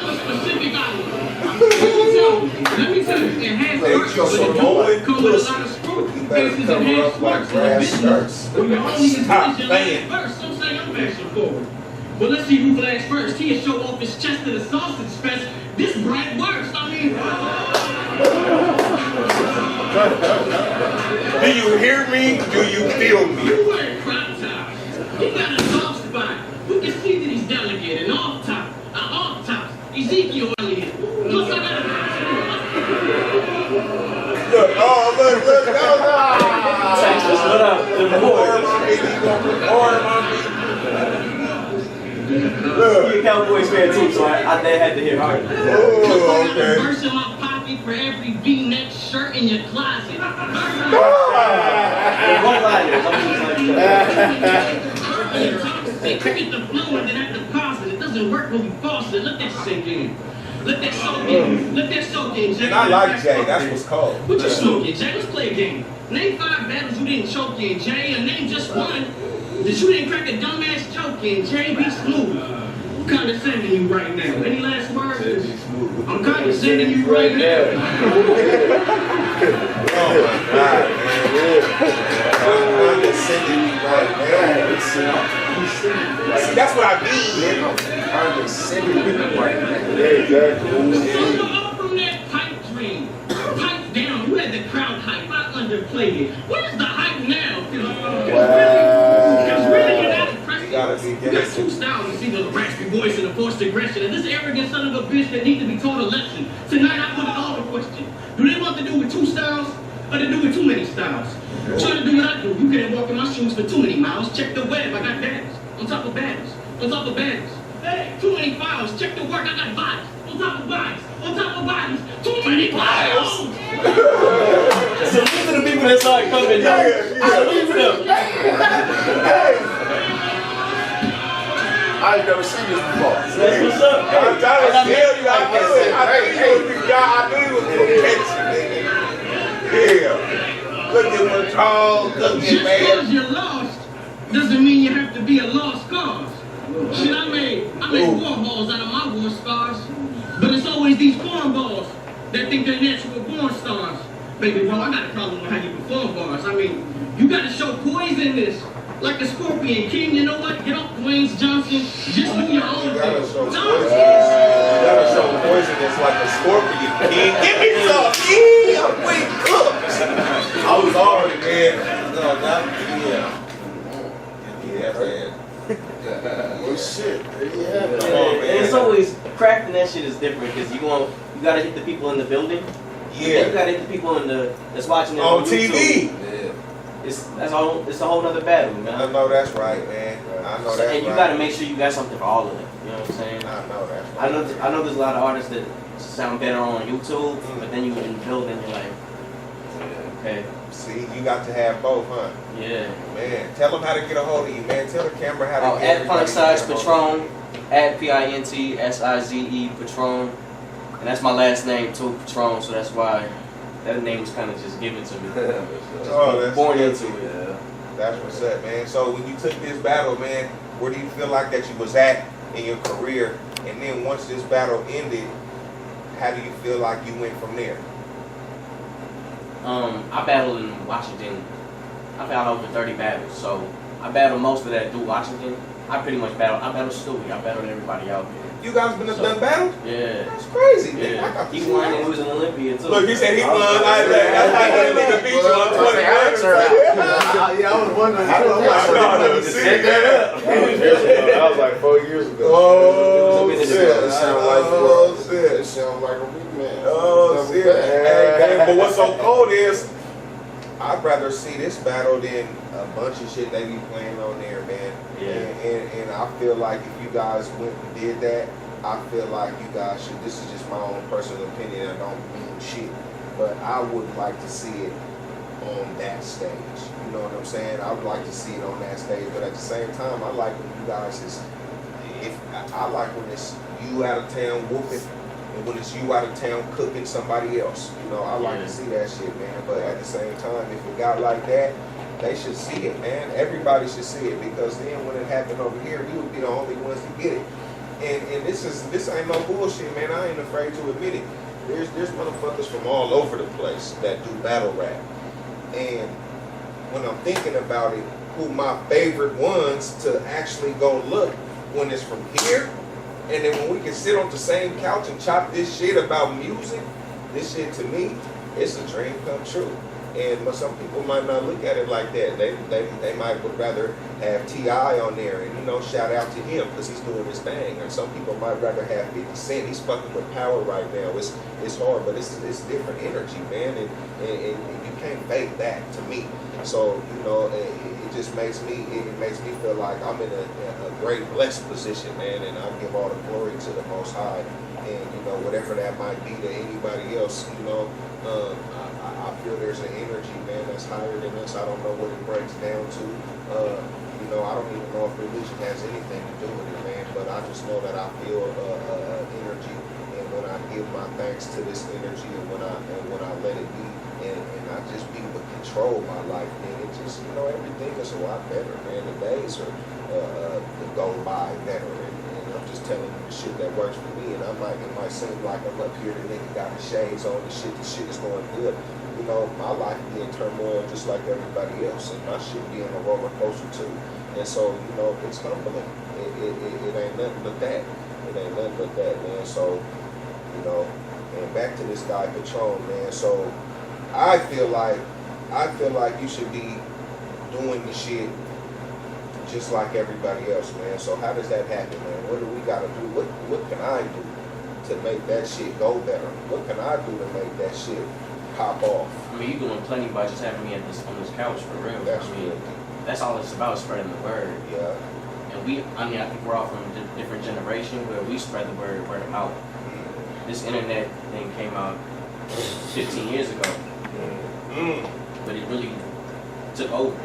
Let me tell you, it has works, but it don't come with a lot of screw faces and half works in the business. When you're only as good as your last verse, so say I'm fashion forward. But let's see who flags first. He'll show off his chest to the sausage fest. This Brad works. I mean, do you hear me? Do you feel me? You wear crop tops. You got a soft spot. You can see that he's delicate and off tops. Ezekiel Elliott. Plus I got Look, no. Texas, what up? The boys. You're a Cowboys fan too, so I had to hear hard. Oh, okay. Verse in my pocket for every V-neck shirt in your closet. They cricket the flow and then at the deposit. It doesn't work when we false it. Let that sink in. Let that soak in. Let that soak in, Jay. I like Jay. That's what's cold. What you smoking, Jay? Let's play a game. Name 5 battles you didn't choke in, Jay, and name just one that you didn't crack a dumbass joke in, Jay. Be smooth. I'm condescending you right now. Any last words? I'm condescending you right now. Oh my God, man. I'm condescending you right now. See, that's what I mean, man. I'm condescending you right now. Exactly. So up from that pipe dream. Pipe down. You had the crowd hype. I underplayed it. Where's the hype now? Because really, you're not impressive. You got 2 styles. You see the raspy voice and the forced aggression. And this arrogant son of a bitch that needs to be taught a lesson. Tonight, I put it all in question. Do they want to do with 2 styles or to do with too many styles? Trying to do what I do. You couldn't walk in my shoes for too many miles. Check the web. I got battles. On top of battles. On top of battles. Hey, too many files. Check the work. I got bodies. On top of bodies. On top of bodies. Too many files. Salute to the people that saw it coming. Salute to them. I ain't never seen this before. That's what's up. I'm trying to tell you, I knew you was going to catch it, nigga. Yeah. Look at Patron, look at Just man. because you're lost doesn't mean you have to be a lost cause. Shit, I made war balls out of my war scars. But it's always these cornballs that think they're natural born stars. Baby, bro, I got a problem with how you perform bars. I mean, you gotta show poise in this. Like the Scorpion King, you know what? Get off Dwayne Johnson. Just do your own thing. You gotta show poison that's like a Scorpion King. Give me some. Yeah, I'm way cooked. I was already, man. No, not, yeah. man. Well, shit. Yeah, Come on, man. and it's always crafting that shit is different because you gotta hit the people in the building. Yeah. You gotta hit the people that's watching it On YouTube. TV. Yeah. It's a whole nother battle, man. I know that's right, man. I know that's And you right. gotta make sure you got something for all of them. You know what I'm saying? I know that's right. I know there's a lot of artists that sound better on YouTube, but then you in the building, you're like, okay, See, you got to have both, huh? yeah. Man, tell them how to get a hold of you, man. Tell the camera how to Oh, get at everybody Pint Size to get a hold of Patron, at PINTSIZE Patron, and that's my last name too, Patron. So that's why that name was kind of just given to me. Oh, that's born good. into it. Yeah. That's what's up, man. So when you took this battle, man, where do you feel like that you was at in your career? And then once this battle ended, how do you feel like you went from there? I battled in Washington. I battled over 30 battles, so I battled most of that through Washington. I pretty much battled. I battled Stewie. I battled everybody out there. You guys been So- done battles? Yeah. That's crazy, man. I Yeah. got to He see won that. and he was an Olympian too. Look, he said he won. That's like that nigga beat you on 20 Yeah, I was wondering. I was set that up. That was like 4 years ago. Oh, It was a shit. minute It sound like Oh, shit. It sound like a rematch. Oh, Double shit. back. Hey, man, but what's so cold is, I'd rather see this battle than a bunch of shit they be playing on there, man. Yeah. And I feel like if you guys went and did that, I feel like you guys should, this is just my own personal opinion, I don't mean shit, but I would like to see it on that stage. You know what I'm saying? I would like to see it on that stage, but at the same time, I like when you guys I like when it's you out of town whooping, and when it's you out of town cooking somebody else. You know, I like to see that shit, man. But at the same time, if it got like that, they should see it, man. Everybody should see it, because then when it happened over here, you would be the only ones to get it. And this ain't no bullshit, man. I ain't afraid to admit it. There's motherfuckers from all over the place that do battle rap. And when I'm thinking about it, who my favorite ones to actually go look when it's from here, and then when we can sit on the same couch and chop this shit about music, this shit to me, it's a dream come true. But some people might not look at it like that. They might would rather have T.I. on there, and you know, shout out to him because he's doing his thing. Or some people might rather have 50 Cent. He's fucking with power right now. It's hard, but it's different energy, man, and you can't fake that to me. So you know, it just makes me feel like I'm in a great blessed position, man, and I give all the glory to the Most High, and you know, whatever that might be to anybody else, you know. I feel there's an energy, man, that's higher than us. I don't know what it breaks down to. You know, I don't even know if religion has anything to do with it, man. But I just know that I feel energy, and when I give my thanks to this energy, and when I let it be, and I just be able to control my life, man, it just, you know, everything is a lot better, man. The days are go by better, and I'm just telling you the shit that works for me. And it might seem like I'm up here, the nigga got the shades on, the shit is going good. You know, my life be in turmoil just like everybody else, and my shit be in a roller coaster too. And so, you know, it's humbling. It ain't nothing but that. It ain't nothing but that, man. So, you know, and back to this guy Patron, man. So, I feel like you should be doing the shit just like everybody else, man. So how does that happen, man? What do we gotta do? What can I do to make that shit go better? What can I do to make that shit pop off? I mean, you're doing plenty by just having me on this couch for real. That's I mean, real. that's all it's about, spreading the word. Yeah. And I think we're all from a different generation where we spread the word of mouth. This internet thing came out 15 years ago, but it really took over.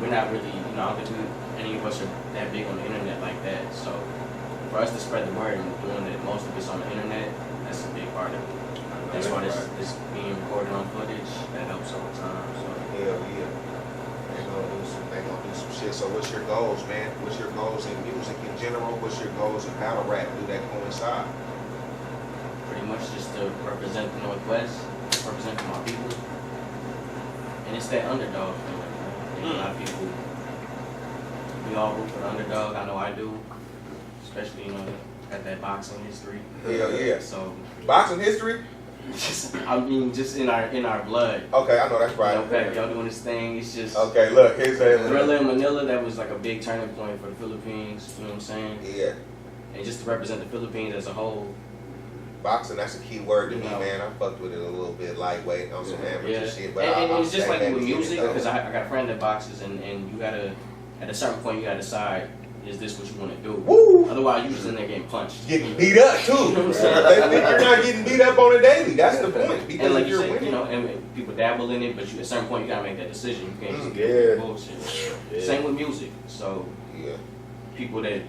We're not really, you know, I don't think any of us are that big on the internet like that. So for us to spread the word and doing it, most of it's on the internet, that's a big part of it. That's why this being recorded on footage, that helps all the time. So. Hell yeah. They gonna do some shit. So what's your goals, man? What's your goals in music in general? What's your goals in battle rap? Do that coincide? Pretty much just to represent the Northwest, represent my people. And it's that underdog feeling, man. I think a lot of people, we all root for the underdog. I know I do. Especially, you know, at that boxing history. Hell yeah. So Boxing history? I mean, just in our blood. Okay, I know that's right. You know, back y'all doing this thing. It's just. Okay, look, here's a Thriller in Manila. That was like a big turning point for the Philippines. You know what I'm saying? Yeah. And just to represent the Philippines as a whole. Boxing, that's a key word to me, know. man. I fucked with it a little bit lightweight on some amateur shit, but and I'll it's just stay like with heavy in it, music, though. because I got a friend that boxes, and you gotta, at a certain point, you gotta decide, is this what you want to do? Woo! Otherwise, you just in there getting punched. Getting beat up too. You know what I'm saying? You're not getting beat up on a daily. That's the point. Because And like if you you're said, winning, you know, and people dabble in it, but you, at a certain point, you gotta make that decision. You can't just Yeah. get bullshit. Yeah. Same with music. So yeah. people that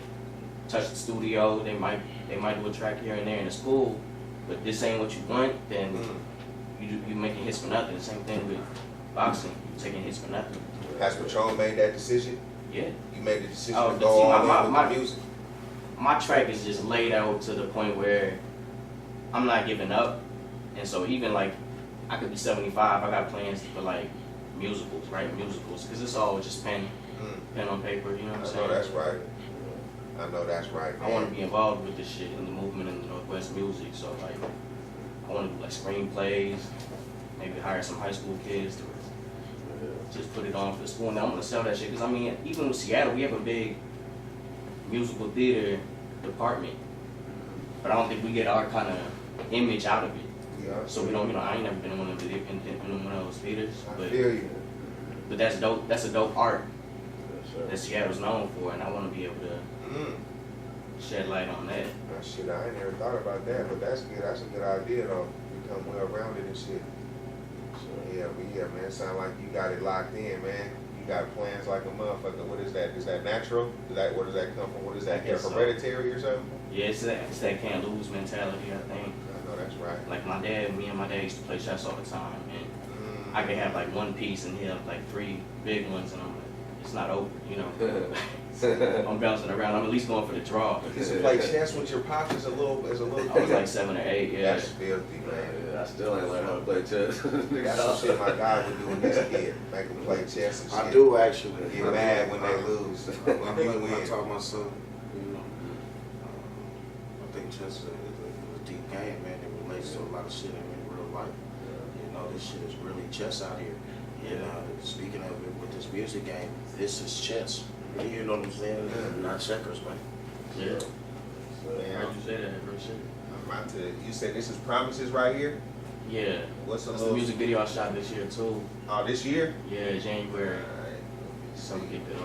touch the studio, they might do a track here and there in the school, but this ain't what you want, then you making hits for nothing. The same thing with boxing, you taking hits for nothing. Has Patron made that decision? Yeah. You made the decision Oh, to go see, all in with the music. My track is just laid out to the point where I'm not giving up, and so even like I could be 75, I got plans for like musicals, right? Musicals, because it's all just pen on paper. You know what I'm I saying? know that's right. I know that's right. I want to be involved with this shit in the movement in the Northwest music. So like, I want to do like screenplays, maybe hire some high school kids to just put it on for the school. And I want to sell that shit because I mean, even with Seattle, we have a big musical theater department, but I don't think we get our kind of image out of it. Yeah. So we don't, you know, I ain't never been in one of those theaters, I but feel you. that's dope. That's a dope art Yes, sir. that Seattle's known for, and I want to be able to shed light on that. Shit, I ain't never thought about that, but that's good. That's a good idea, though. Become well-rounded and shit. Yeah, but yeah, man. Sound like you got it locked in, man. You got plans like a motherfucker. What is that? Is that natural? Where does that come from? What is that? I guess so. Hereditary or something? Yeah, it's that can't lose mentality, I think. I know that's right. Like me and my dad used to play chess all the time, and I could have like one piece and he have like three big ones, and I'm like, it's not over, you know. I'm bouncing around. I'm at least going for the draw. You used to play chess with your pops as a little I was like 7 or 8, yeah. That's filthy, man. Yeah, I still ain't learned how to play chess. That's some shit my guy would do with his kid. Make him play chess and shit. I do actually. Get mad when they lose. When When we I win. taught my son, you know, I think chess is a deep game, man. It relates to a lot of shit in real life. You know, this shit is really chess out here. And speaking of it, with this music game, this is chess. You know what I'm saying? Not checkers, man. Yeah. Man, How'd you say that, bro? Shit. I'm about to. You said this is Promises right here. Yeah. What's a That's the little music video I shot this year too. Oh, this year? Yeah, January. Alright. So we get the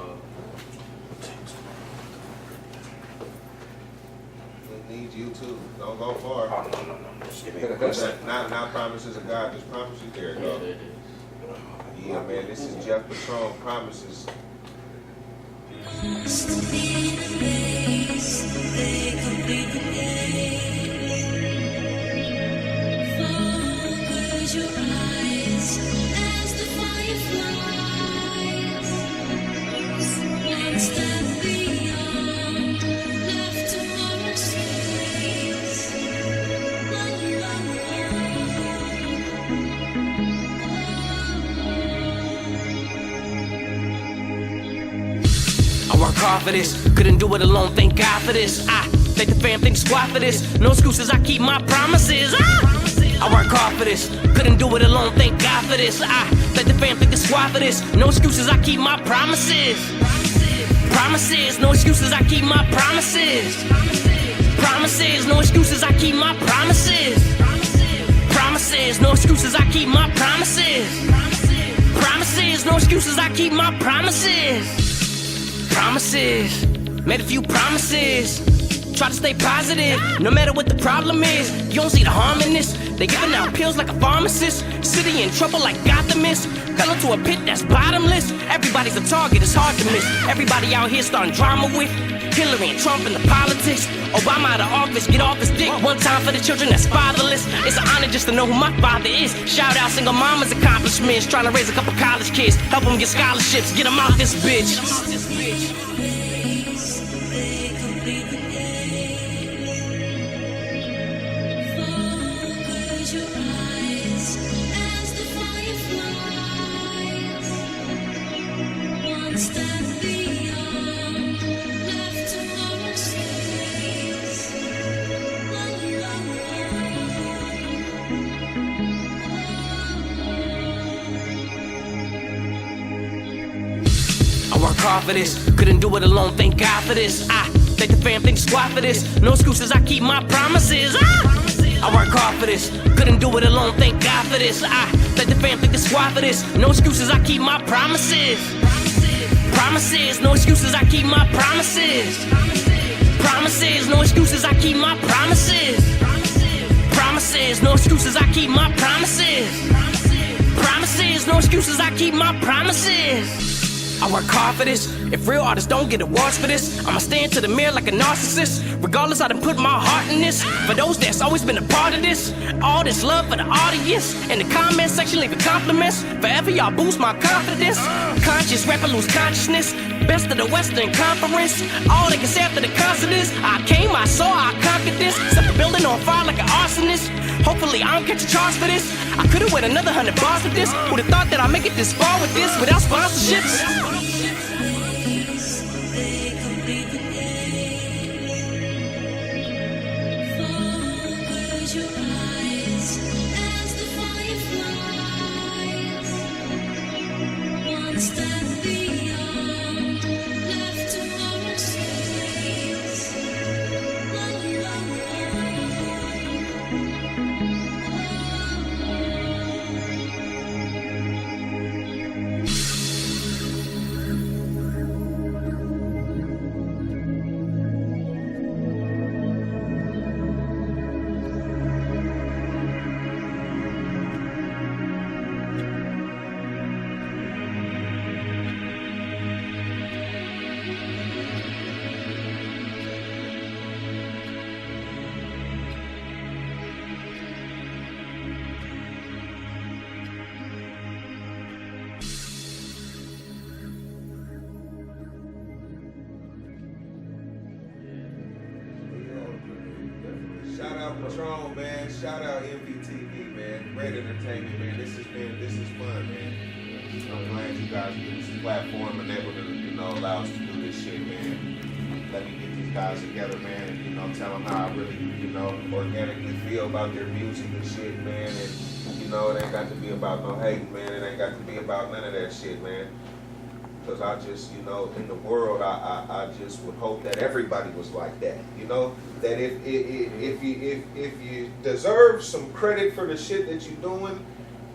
We need you too. Don't go far. Oh, no. Just give me a quick Not Promises of God, just Promises. There you yeah, go. it is. Yeah, man. This is Jeff Patron Promises. I work hard for this, couldn't do it alone, thank God for this. I thank the fam, thank the squad for this. No excuses, I keep my promises. I work hard for this, couldn't do it alone, thank God for this. I thank the fam, thank the squad for this. No excuses, I keep my promises. Promises, no excuses, I keep my promises. Promises, no excuses, I keep my promises. Promises, no excuses, I keep my promises. Promises, no excuses, I keep my promises. Promises, made a few promises. Try to stay positive, no matter what the problem is. You don't see the harm in this. They giving out pills like a pharmacist. City in trouble like Gotham is. Fell into a pit that's bottomless. Everybody's a target, it's hard to miss. Everybody out here starting drama with Hillary and Trump and the politics. Obama out of office, get off his dick. One time for the children that's fatherless. It's an honor just to know who my father is. Shout out single mama's accomplishments. Trying to raise a couple college kids. Help them get scholarships, get them out this bitch. hard for this. Couldn't do it alone, thank God for this. I thank the fam, thank the squad for this. No excuses, I keep my promises. I work hard for this. Couldn't do it alone, thank God for this. I thank the fam, thank the squad for this. No excuses, I keep my promises. Promises, no excuses, I keep my promises. Promises, no excuses, I keep my promises. Promises, no excuses, I keep my promises. Promises, no excuses, I keep my promises. I work hard for this. If real artists don't get awards for this, I'ma stand to the mirror like a narcissist. Regardless, I done put my heart in this. For those that's always been a part of this, all this love for the audience. In the comment section, leaving compliments. Forever y'all boost my confidence. Conscious rapper lose consciousness. Best of the Western Conference. All they can say after the concert is, I came, I saw, I conquered this. Set the building on fire like an arsonist. Hopefully I don't catch a charge for this. I could've went another 100 bars with this. Would've thought that I'd make it this far with this without sponsorships. Shout out Patron, man. Shout out MVTV, man. Great entertainment, man. This is fun, man. I'm glad you guys give us a platform and able to, allow us to do this shit, man. Let me get these guys together, man, and, tell them how I really, organically feel about their music and shit, man. And, it ain't got to be about no hate, man. It ain't got to be about none of that shit, man. Because I just, in the world, I just would hope that everybody was like that. That if you deserve some credit for the shit that you're doing,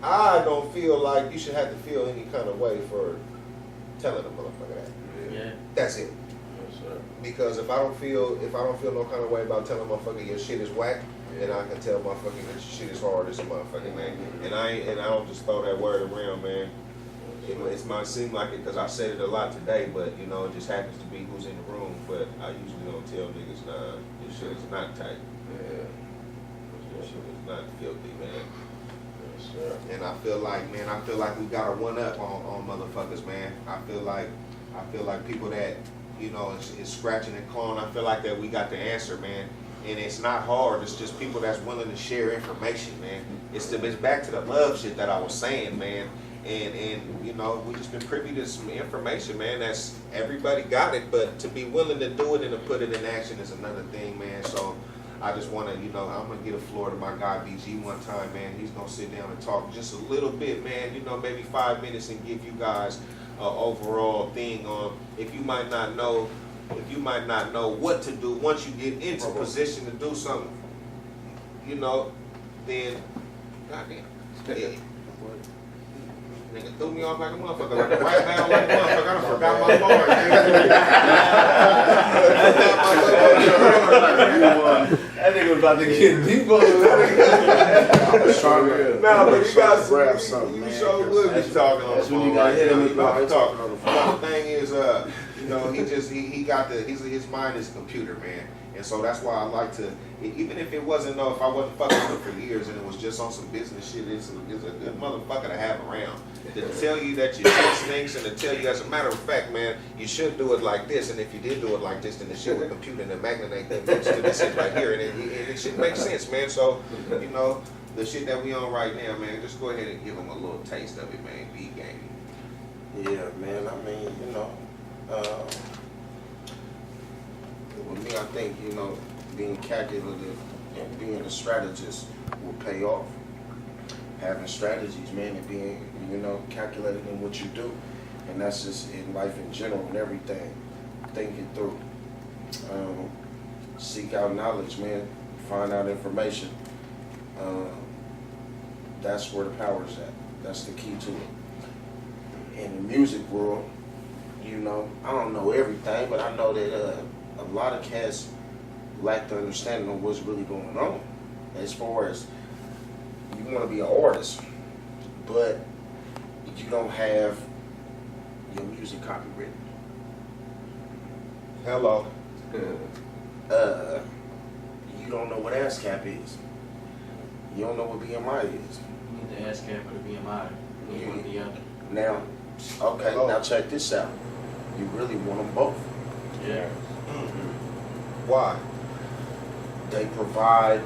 I don't feel like you should have to feel any kind of way for telling a motherfucker that. Yeah. That's it. Because if I don't feel no kind of way about telling a motherfucker your shit is whack, then I can tell motherfucker that your shit is hard as a motherfucker, man. And I don't just throw that word around, man. It might seem like it because I said it a lot today, but it just happens to be who's in the room. But I usually don't tell niggas, nah, this shit is not tight. Yeah. This shit is not filthy, man. Yes, sir. And I feel like we got a one up on motherfuckers, man. I feel like people that is scratching and clawing. I feel like that we got the answer, man. And it's not hard. It's just people that's willing to share information, man. It's back to the love shit that I was saying, man. And we just been privy to some information, man. That's everybody got it, but to be willing to do it and to put it in action is another thing, man. So I just want to, I'm gonna get a floor to my guy BG one time, man. He's gonna sit down and talk just a little bit, man. Maybe 5 minutes and give you guys an overall thing on if you might not know what to do once you get into position to do something, then goddamn. Yeah. Nigga threw me off like a motherfucker, like right now like a motherfucker. I done forgot my bars. That nigga was about to get deep on I was trying to. Nah, but you guys grab something, you man. sure would be talking on the phone. When you got hit him, you know, talking on the phone. The thing is, he got his mind is a computer, man. And so that's why I like to, even if it wasn't, if I wasn't fucking with it for years and it was just on some business shit, it's a good motherfucker to have around. To tell you that your shit stinks and to tell you, as a matter of fact, man, you should do it like this. And if you did do it like this, then the shit would compute and magnate that bitch to this shit right here. And it should make sense, man. So, the shit that we on right now, man, just go ahead and give them a little taste of it, man. B game. Yeah, man. I mean, with me, I think, being calculative and being a strategist will pay off. Having strategies, man, and being, calculated in what you do And that's just in life in general and everything. Think it through. Seek out knowledge, man. Find out information. That's where the power's at. That's the key to it. In the music world, you know, I don't know everything, but I know that a lot of cats lack the understanding of what's really going on. As far as you want to be an artist, but you don't have your music copywritten. Hello. You don't know what ASCAP is. You don't know what BMI is. You need the ASCAP or the BMI. You need one or the other. Now, okay, now check this out. You really want them both. Yeah. Why? They provide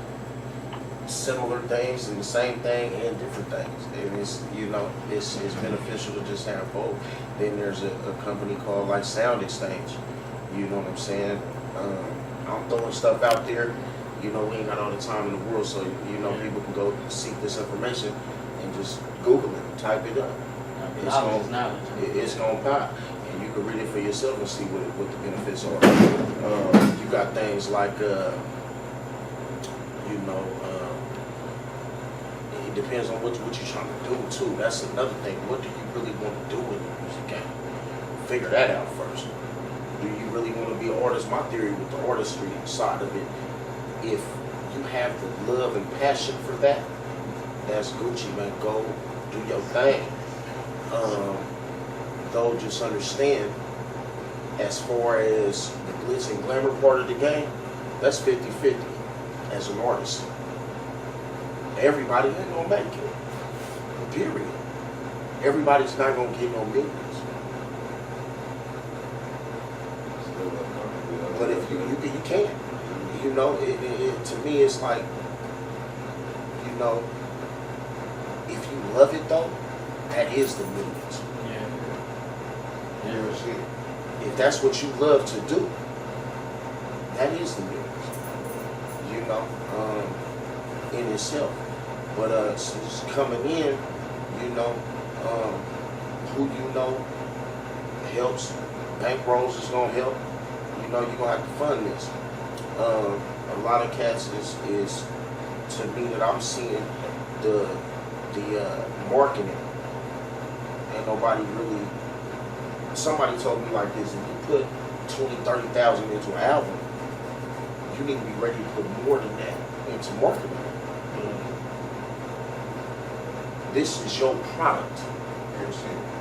similar things and the same thing and different things. And it's, you know, it's beneficial to just have both. Then there's a company called like Sound Exchange. You know what I'm saying? I'm throwing stuff out there. You know, we ain't got all the time in the world, so, you know, people can go seek this information and just Google it, type it up. It's gonna pop. And you can read it for yourself and see what the benefits are. You got things like, you know, it depends on what you're trying to do too. That's another thing. What do you really want to do in the music game? Figure that out first. Do you really want to be an artist? My theory with the artistry side of it, if you have the love and passion for that, that's Gucci, man. Go do your thing. Though just understand, as far as the glitz and glamour part of the game, that's 50-50 as an artist. Everybody ain't gonna make it. Period. Everybody's not gonna get no millions. But if you can. You know, to me it's like, you know, if you love it though, that is the millions. Yeah, shit. If that's what you love to do, that is the millions. You know, in itself. But just coming in, you know, who you know helps. Bankrolls is gonna help. You know, you're gonna have to fund this. A lot of cats is to me that I'm seeing the marketing. Ain't nobody really. Somebody told me like this: if you put 20,000-30,000 into an album, you need to be ready to put more than that into marketing. This is your product.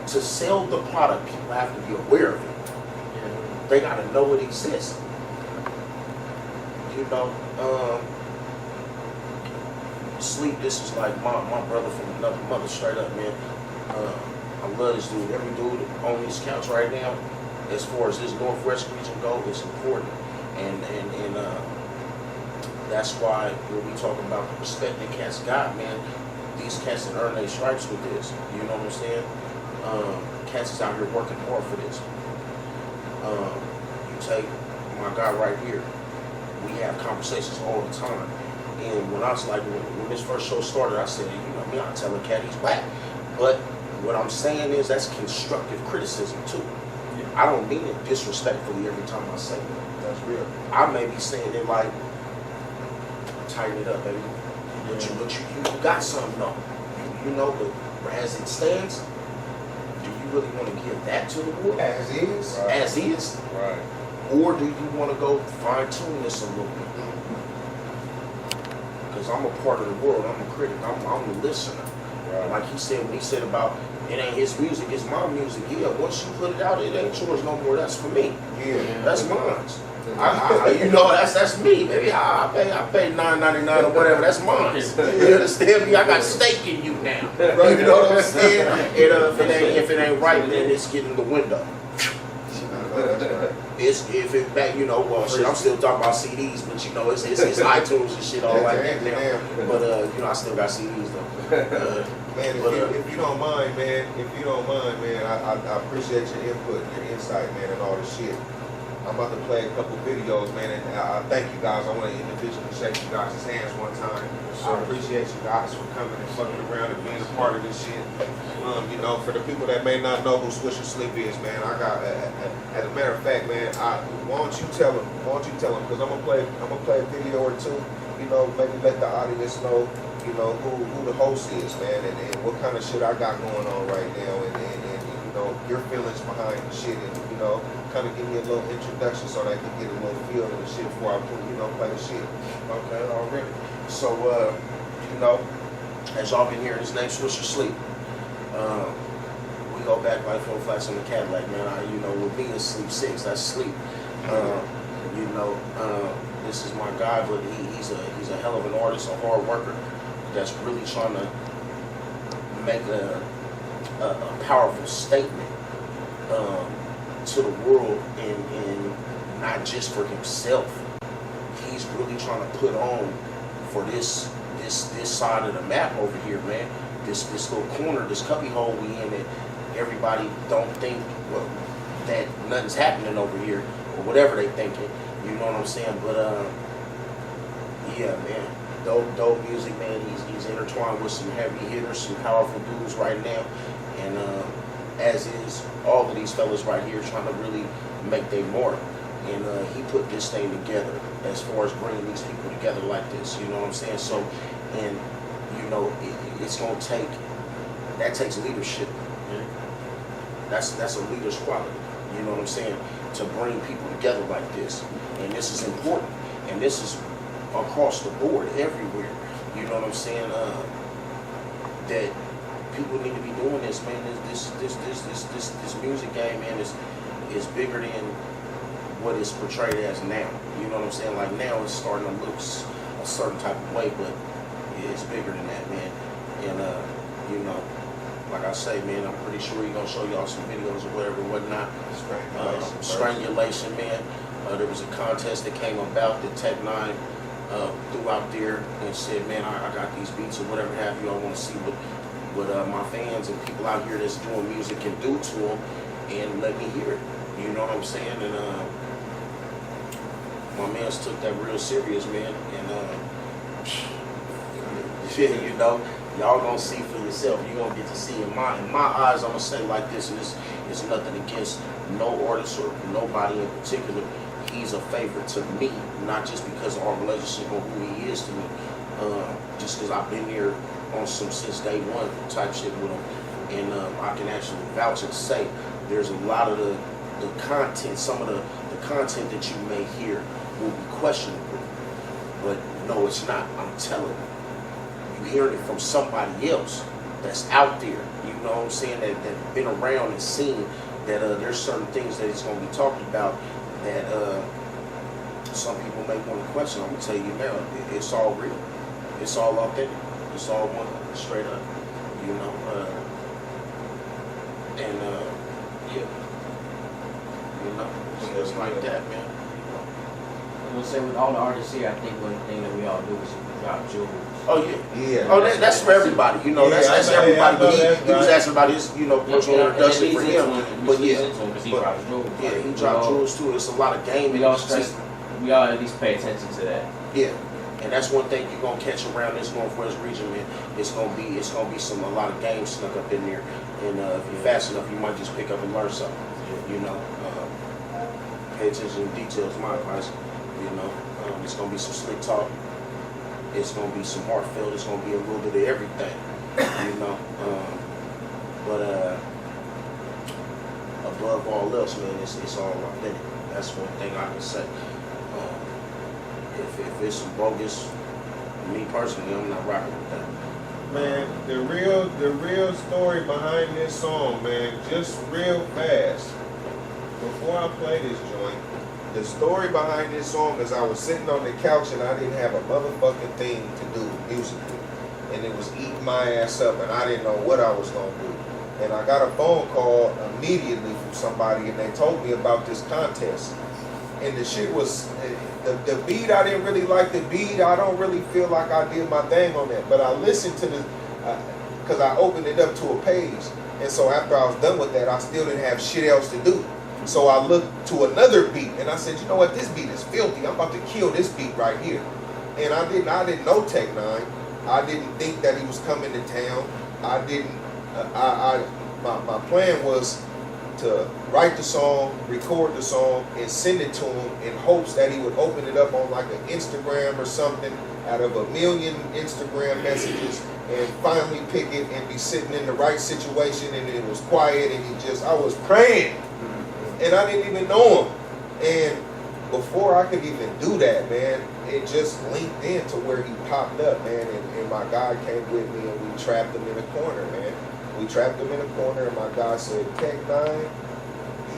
To sell the product, people have to be aware of it. They gotta know it exists. You know, Sleep, this is like my brother from another mother, straight up, man. I love this dude. Every dude on these counts right now, as far as this Northwest region go, it's important. And that's why when we talk about the respect that cats got, man, these cats that earn their stripes with this. You know what I'm saying? Cats is out here working hard for this. You take my guy right here. We have conversations all the time. And when I was like, when this first show started, I said, you know me, I tell a cat he's whack. But what I'm saying is that's constructive criticism too. I don't mean it disrespectfully every time I say it. That's real. I may be saying it like, tighten it up, baby. But you got something though. You know, but as it stands, do you really want to give that to the world? As is. Right. As is? Right. Or do you want to go fine tune this a little bit? Because I'm a part of the world. I'm a critic. I'm the listener. Right. Like he said, when he said about it ain't his music, it's my music. Yeah, once you put it out, it ain't yours no more. That's for me. Yeah. That's mine. You know, that's me, baby. I pay $9.99 or whatever. That's mine. You understand me? I got stake in you now. You know what I'm saying? And if it ain't right, then it's getting the window. It's if it back, you know. Well, shit, I'm still talking about CDs, but you know, it's iTunes and shit all like that now. But you know, I still got CDs though. Man, if you don't mind, man, I appreciate your input, your insight, man, and all this shit. I'm about to play a couple videos, man, and I thank you guys. I want to individually shake you guys' hands one time. I appreciate you guys for coming and fucking around and being a part of this shit. You know, for the people that may not know who Swish or Slip is, man, I got. As a matter of fact, man, why don't you tell them? Because I'm gonna play a video or two. You know, maybe let the audience know, you know, who the host is, man, and what kind of shit I got going on right now, and you know, your feelings behind the shit, and you know, kind of give me a little introduction so that I can get a little feel of the shit before I play the shit. Okay, already. So, you know, as y'all been hearing, his name's Swish or Sleep. We go back like 4 flats in the Cadillac, man. You know, with me it's Sleep 6, that's sleep. You know, this is my guy, but he's a hell of an artist, a hard worker that's really trying to make a powerful statement to the world, and not just for himself. He's really trying to put on for this side of the map over here, man. This little corner, this cubby hole we in, that everybody don't think, well, that nothing's happening over here, or whatever they thinking. You know what I'm saying? But yeah, man, dope music, man. He's intertwined with some heavy hitters, some powerful dudes right now, and as is all of these fellas right here trying to really make their mark. And he put this thing together as far as bringing these people together like this. You know what I'm saying? So, and you know, it's gonna take, that takes leadership. Yeah? That's a leader's quality. You know what I'm saying? To bring people together like this, and this is important, and this is across the board, everywhere. You know what I'm saying? That people need to be doing this, man. This music game, man, is bigger than what it's portrayed as now. You know what I'm saying? Like now it's starting to look a certain type of way, but it's bigger than that, man. And you know, like I say, man, I'm pretty sure he's gonna show y'all some videos or whatever, whatnot. Strangulation, man. There was a contest that came about that Tech 9 threw out there and said, man, I got these beats or whatever have you. I want to see what my fans and people out here that's doing music can do to them, and let me hear it. You know what I'm saying? And my man's took that real serious, man. And you know, y'all gonna see for yourself. You gonna get to see in my eyes. I'm gonna say like this, and this is nothing against no artist or nobody in particular. He's a favorite to me, not just because of our relationship or who he is to me, just because I've been here on some since day one type shit with him, and I can actually vouch and say there's a lot of the content, some of the content that you may hear will be questionable, but no, it's not. I'm telling you, you hearing it from somebody else that's out there. You know what I'm saying? That been around and seen that there's certain things that it's going to be talked about that some people may want to question. I'm gonna tell you now, it's all real. It's all authentic. It's all one, straight up. You know, and yeah, you know, it's just like that, man. I'm gonna say with all the artists here, I think one thing that we all do is drop jewels. Oh yeah. Oh, that's for everybody. You know, that's everybody. But he was asking about his, you know, personal introduction for him. But yeah, he dropped jewels too. It's a lot of game. We all at least pay attention to that. Yeah, and that's one thing you're gonna catch around this Northwest region, man. It's gonna be a lot of games snuck up in there, and if you're fast enough, you might just pick up and learn something. You know, pay attention to details. My advice. You know, it's gonna be some slick talk. It's gonna be some heartfelt. It's gonna be a little bit of everything. You know, but above all else, man, it's all authentic. That's one thing I can say. If it's some bogus, me personally, I'm not rocking with that. Man, the real story behind this song, man, just real fast. Before I play this joint, the story behind this song is I was sitting on the couch and I didn't have a motherfucking thing to do musically. And it was eating my ass up and I didn't know what I was gonna do. And I got a phone call immediately from somebody and they told me about this contest. And the shit was, the beat, I didn't really like the beat. I don't really feel like I did my thing on that. But I listened to the, because I opened it up to a page. And so after I was done with that, I still didn't have shit else to do. So I looked to another beat and I said, you know what, this beat is filthy. I'm about to kill this beat right here. And I didn't know Tech 9. I didn't think that he was coming to town. My plan was to write the song, record the song, and send it to him in hopes that he would open it up on like an Instagram or something out of a million Instagram messages and finally pick it and be sitting in the right situation and it was quiet and I was praying and I didn't even know him. And before I could even do that, man, it just linked in to where he popped up, man, and my guy came with me and we trapped him in a corner, man. We trapped him in a corner and my guy said, Tech 9,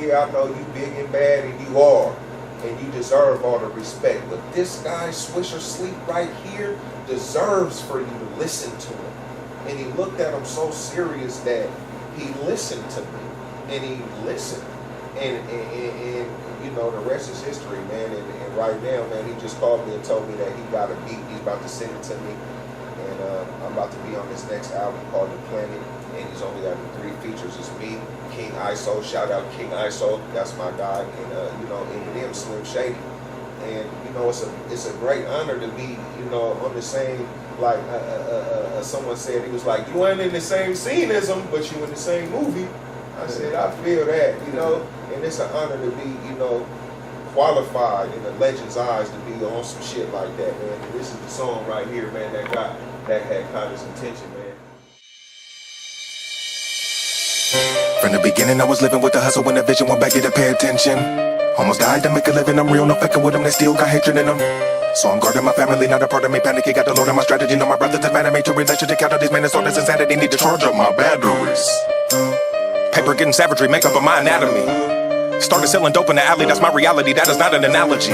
yeah, I know you big and bad and you are, and you deserve all the respect, but this guy, Swisher Sleep right here, deserves for you to listen to him. And he looked at him so serious that he listened to me, and he listened. And you know, the rest is history, man. And right now, man, he just called me and told me that he got a beat. He's about to send it to me. And I'm about to be on this next album called The Planet. And he's only got 3 features. It's me, King ISO. Shout out King ISO. That's my guy. And, you know, Eminem, Slim Shady. And, you know, it's a great honor to be, you know, on the same, like someone said, he was like, you ain't in the same scene as him, but you in the same movie. I said, I feel that, you know, and it's an honor to be, you know, qualified in the legend's eyes to be on some shit like that, man. And this is the song right here, man, that had caught his attention, man. From the beginning, I was living with the hustle when the vision went back to pay attention. Almost died to make a living, I'm real, no fucking with them, they still got hatred in them. So I'm guarding my family, not a part of me panic. Got the Lord in my strategy, know my brothers is mad at me to relation to count these men, it's all this insanity, need to charge up my batteries. Paper getting savagery, make up of my anatomy. Started selling dope in the alley, that's my reality, that is not an analogy.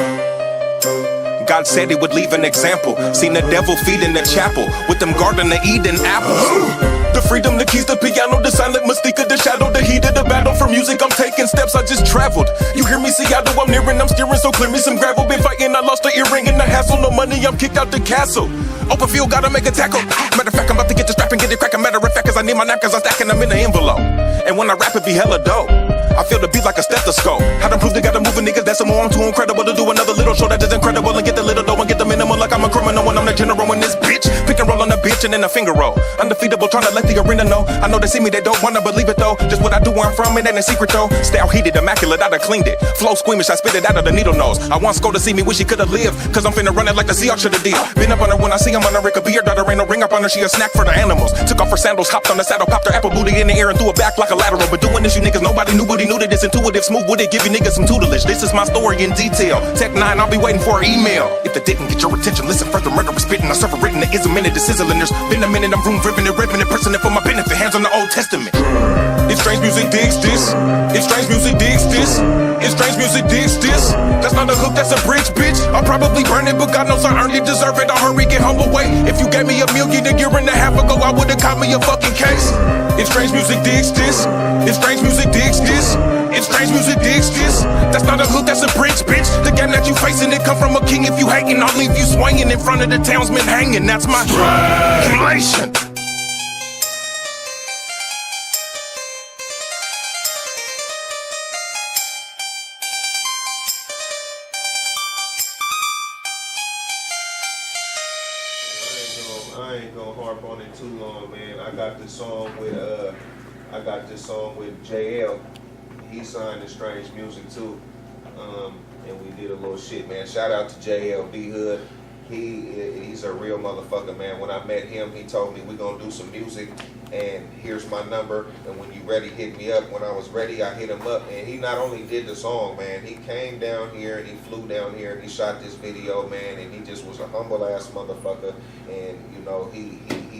God said he would leave an example. Seen the devil feed in the chapel with them Garden of Eden apples. The freedom, the keys, the piano, the silent mystique of the shadow, the heat of the battle. For music, I'm taking steps, I just traveled. You hear me, Seattle, I'm nearing, I'm steering, so clear me some gravel. Been fighting, I lost the earring in the hassle. No money, I'm kicked out the castle. Open field, gotta make a tackle. Matter of fact, I'm about to get the strap and get it cracking. Matter of fact, cause I need my napkins, I'm stacking them in the envelope. And when I rap, it be hella dope. I feel the beat like a stethoscope. How to prove they gotta move niggas, that's more. I'm too incredible to do another little show that is incredible. And get the little dough and get the minimum like I'm a criminal when I'm the general in this bitch. Pick and roll on the bitch and then a finger roll. Undefeatable, trying to let the arena know. I know they see me, they don't wanna believe it though. Just what I do where I'm from, it ain't a secret though. Style heated, immaculate, I done cleaned it. Flow squeamish, I spit it out of the needle nose. I want Sko to see me, wish he could've lived. Cause I'm finna run it like the Seahawks should've did. Been up on her when I see him on her, it could be her daughter. Ain't no ring up on her, she a snack for the animals. Took off her sandals, hopped on the saddle, popped her apple booty in the air and threw it back like a lateral. But doing this, you niggas, nobody knew what he knew that it's intuitive. Smooth with it, give you niggas some tutelage. This is my story in detail. Tech 9, I'll be waiting for an email. If it didn't get your attention, listen further. Murder is spitting. I serve a written, it is a minute, the sizzling. There's been a minute, I'm room ripping it, pressing it for my benefit. Hands on the Old Testament. If strange music digs this, if strange music digs this, if strange music digs this, that's not a hook, that's a bridge, bitch. I'll probably burn it, but God knows I earned it, deserve it. I'll hurry, get humble, wait. If you gave me $1 million a year and a half ago, I would've caught me a fucking case. If strange music digs this, if strange music digs this, if strange music digs this, that's not a hook, that's a bridge, bitch. The game that you facing, it come from a king. If you hating, I'll leave you swinging in front of the townsmen hanging. That's my relation. I ain't gonna harp on it too long, man. I got this song with JL. He signed to Strange Music too. And we did a little shit, man. Shout out to JL B Hood. He's a real motherfucker, man. When I met him, he told me we're gonna do some music and here's my number, and when you ready, hit me up. When I was ready, I hit him up, and he not only did the song, man, he came down here and he flew down here and he shot this video, man, and he just was a humble ass motherfucker. And you know, he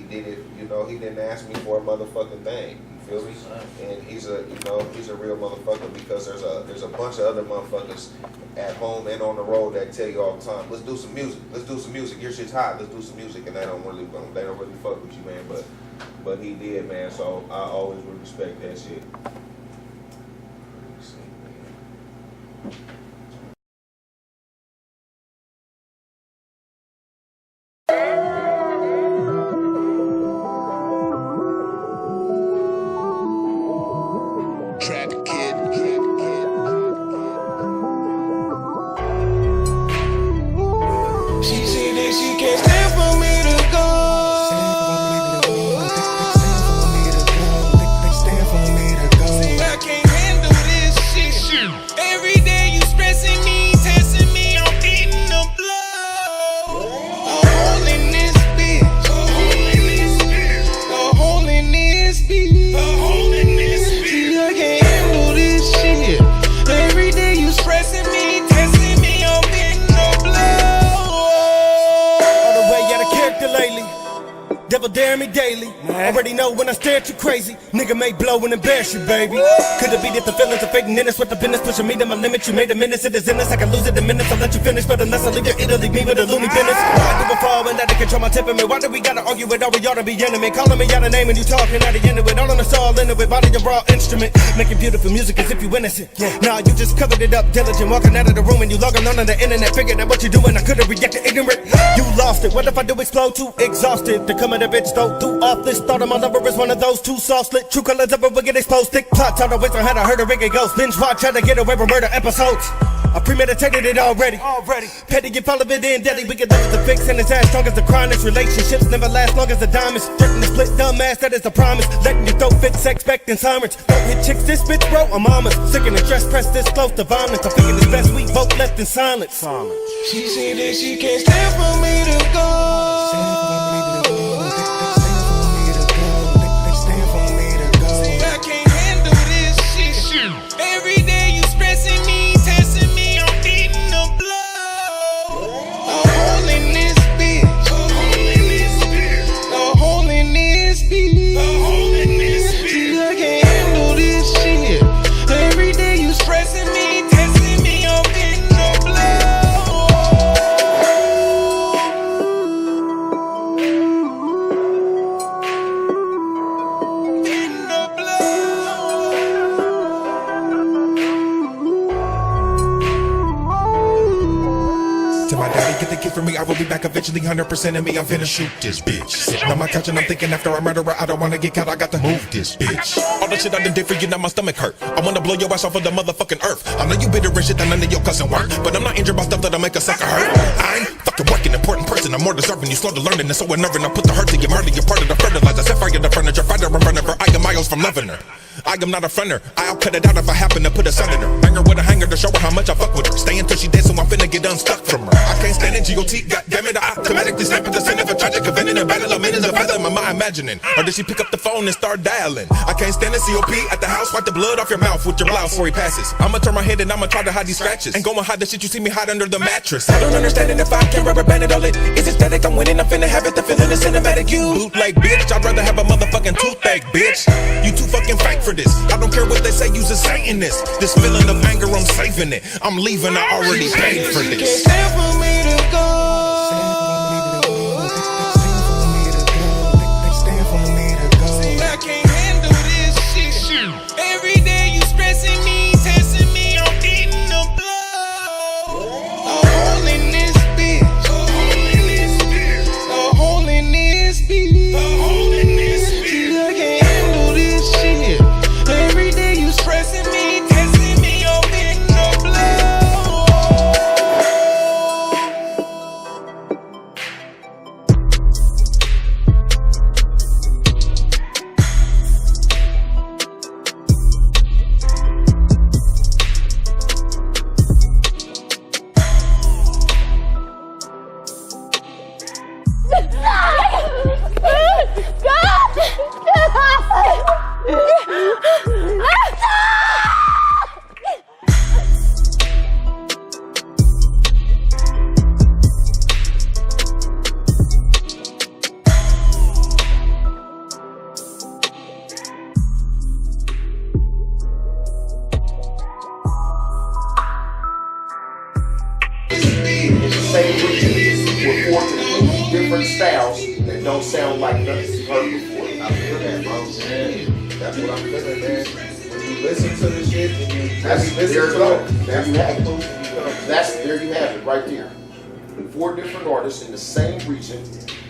did it, you know, he didn't ask me for a motherfucking thing. You feel me? And he's a real motherfucker, because there's a bunch of other motherfuckers at home and on the road that tell you all the time, let's do some music, your shit's hot, let's do some music, and they don't really fuck with you, man, but he did, man, so I always would respect that shit. Trap kid. Devil dare me daily. Already know when I stare at you crazy. Nigga may blow and embarrass you, baby. Could it be that the feelings are fading in us with the business pushing me to my limit? You made a menace, it is in us. I can lose it in minutes. I'll let you finish, but unless I leave you, it'll leave me with a loony business. Why do I fall when that control my temperament? Why do we gotta argue with all we ought to be enemy? Calling me out a name and you talking at the end of it. All on us all in it with body and raw instrument. Making beautiful music as if you innocent. Nah, you just covered it up, diligent. Walking out of the room and you logging on the internet. Figured out what you doing, I could've reacted ignorant. You lost it. What if I do explode too exhausted to come at a bitch though? Do off this thought of my lover is one of those two soft slit. True colors of it will get exposed. Thick plots on the waist on how to hurt a rig and ghost. Binge watch how to get away with murder episodes. I premeditated it already. Petty, get all of it in deadly. We can live with the fix and it's as strong as the chronics. Relationships never last long as the diamonds. Threaten to split dumbass, that is the promise. Letting you throw fits, expecting sirens. Don't hit chicks, this bitch, bro, I'm mamas. Sick and the dress pressed this close to violence. I figured it's best we both left in silence. She said that she can't stand for me to go. For me, I will be back eventually, 100% of me, I'm finna shoot this bitch. Sitting on my couch and I'm thinking after I murder her, I don't wanna get caught, I got to move this bitch. All the shit I done did for you, now my stomach hurt. I wanna blow your ass off of the motherfucking earth. I know you bitter and shit that none of your cousin work, but I'm not injured by stuff that'll make a sucker hurt. I ain't fucking working, important person, I'm more deserving. You slow to learning, it's so unnerving. I put the hurt to your murder, you're part of the fertilizer. Set fire to the furniture, fighter in front of her. I am miles from loving her. I am not a fronter, I'll cut it out if I happen to put a sun in her. Hang her with a hanger to show her how much I fuck with her. Stay until she dead, so I'm finna get unstuck from her. I can't stand it, GOT, goddammit, I automatically snap at the sin of a tragic event in a battle of minutes of feather in my mind imagining. Or did she pick up the phone and start dialing? I can't stand the COP at the house, wipe the blood off your mouth with your blouse before he passes. I'ma turn my head and I'ma try to hide these scratches. Ain't gonna hide the shit you see me hide under the mattress. I don't understand it if I can't rubber band it all it. Is it static, I'm winning, I'm finna have it, the feeling is cinematic. You bootleg bitch, I'd rather have a motherfucking toothache, bitch. You too fucking fake for this. I don't care what they say, you's a Satanist. This feeling of anger, I'm saving it. I'm leaving, I already paid for this. Can't stand for me to go. Different styles that don't sound like nothing you've heard before. I feel that, bro. Man, that's what I'm feeling, man. When you listen to this shit, and you there you have it right there. 4 different artists in the same region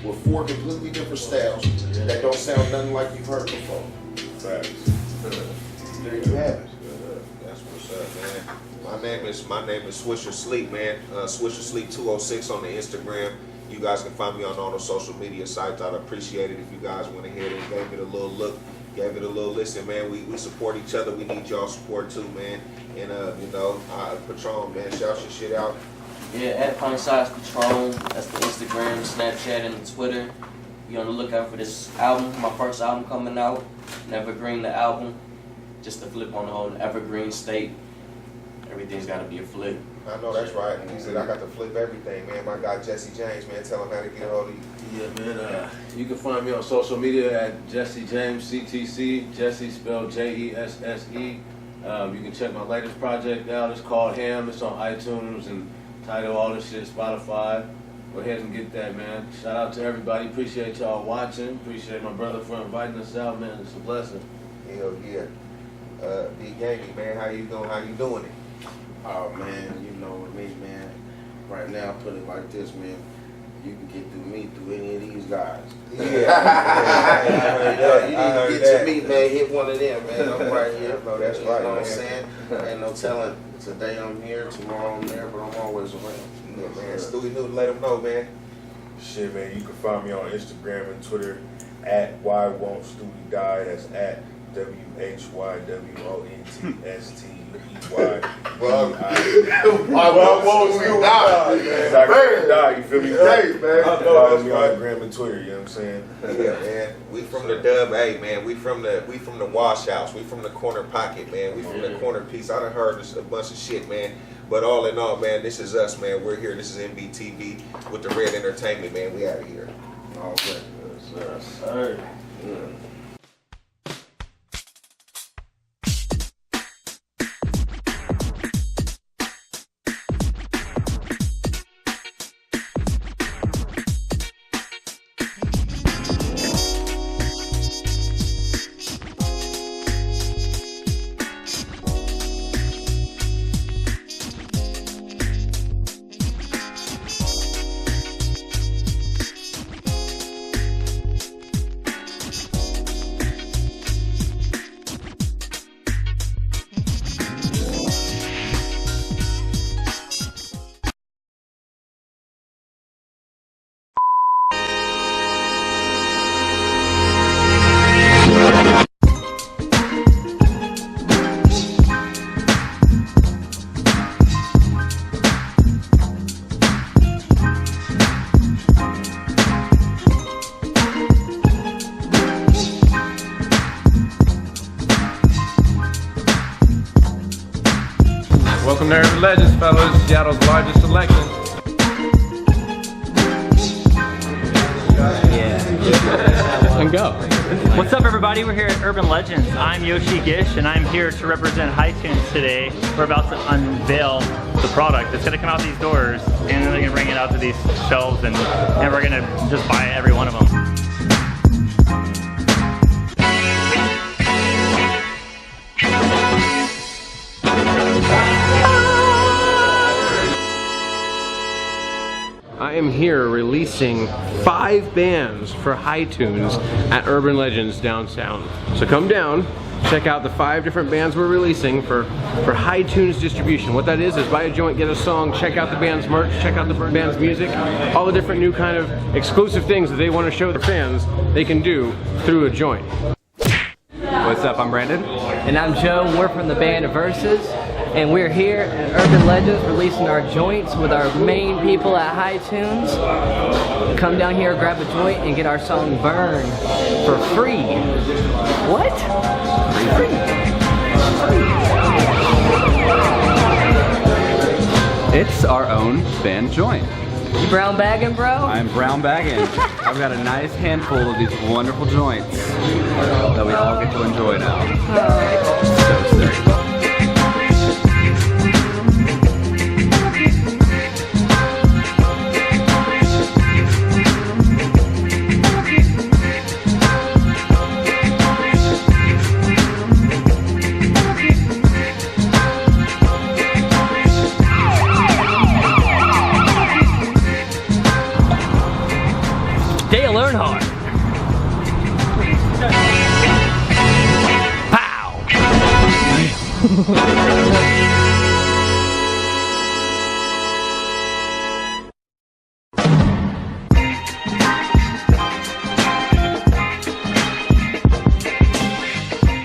with 4 completely different styles that don't sound nothing like you've heard before. Facts. There you have it. That's what's up, man. My name is Swisher Sleep, man. Swisher Sleep 206 on the Instagram. You guys can find me on all the social media sites. I'd appreciate it if you guys went ahead and gave it a little look, gave it a little listen, man. We support each other. We need y'all support too, man. And Patron, man, shout your shit out. Yeah, at Pint Size Patron. That's the Instagram, Snapchat, and the Twitter. Be on the lookout for this album. My first album coming out. Nevergreen the album. Just a flip on the whole evergreen state. Everything's got to be a flip. I know that's right. He said I got to flip everything, man. My guy Jesse James, man, tell him how to get a hold of you. Yeah, man. You can find me on social media at Jesse James CTC. Jesse spelled Jesse. You can check my latest project out. It's called Ham. It's on iTunes and Tidal, all this shit, Spotify. Go ahead and get that, man. Shout out to everybody. Appreciate y'all watching. Appreciate my brother for inviting us out, man. It's a blessing. Hell yeah. Big Gamey, man, how you doing? How you doing it? Oh man, you know with me, man. Right now, put it like this, man. You can get through me through any of these guys. Yeah. You need to get to me, man. Hit one of them, man. I'm right here. No, that's right. You know what I'm saying? Ain't no telling. Today I'm here, tomorrow I'm there, but I'm always around. Yeah, man. Stewie knew to let him know, man. Shit, man, you can find me on Instagram and Twitter at Why Won't Stewie Die. That's at WHYWONTSTEY. Why won't you die? Die, you feel me? Hey, man. Follow me on Instagram and Twitter, you know what I'm saying? Yeah, man. We from the Dub A, man. We from the Wash House. We from the corner pocket, man. We from the corner piece. I done heard this a bunch of shit, man. But all in all, man, this is us, man. We're here. This is MBTV with the Red Entertainment, man. We out of here. All right. Yes, sir. Welcome to Urban Legends, fellas. Seattle's largest selection. And go. What's up, everybody? We're here at Urban Legends. I'm Yoshi Gish, and I'm here to represent iTunes today. We're about to unveil the product. It's going to come out these doors, and then they're going to bring it out to these shelves, and we're going to just buy every one of them. I am here releasing 5 bands for iTunes at Urban Legends downtown. So come down, check out the 5 different bands we're releasing for iTunes distribution. What that is buy a joint, get a song, check out the band's merch, check out the band's music, all the different new kind of exclusive things that they want to show their fans they can do through a joint. What's up, I'm Brandon. And I'm Joe, we're from the band Versus. And we're here at Urban Legends releasing our joints with our main people at iTunes. Come down here, grab a joint, and get our song Burn for free. What? Free. It's our own band joint. You brown bagging, bro? I'm brown bagging. I've got a nice handful of these wonderful joints that we all get to enjoy now. So sick. Dale Earnhardt. Pow!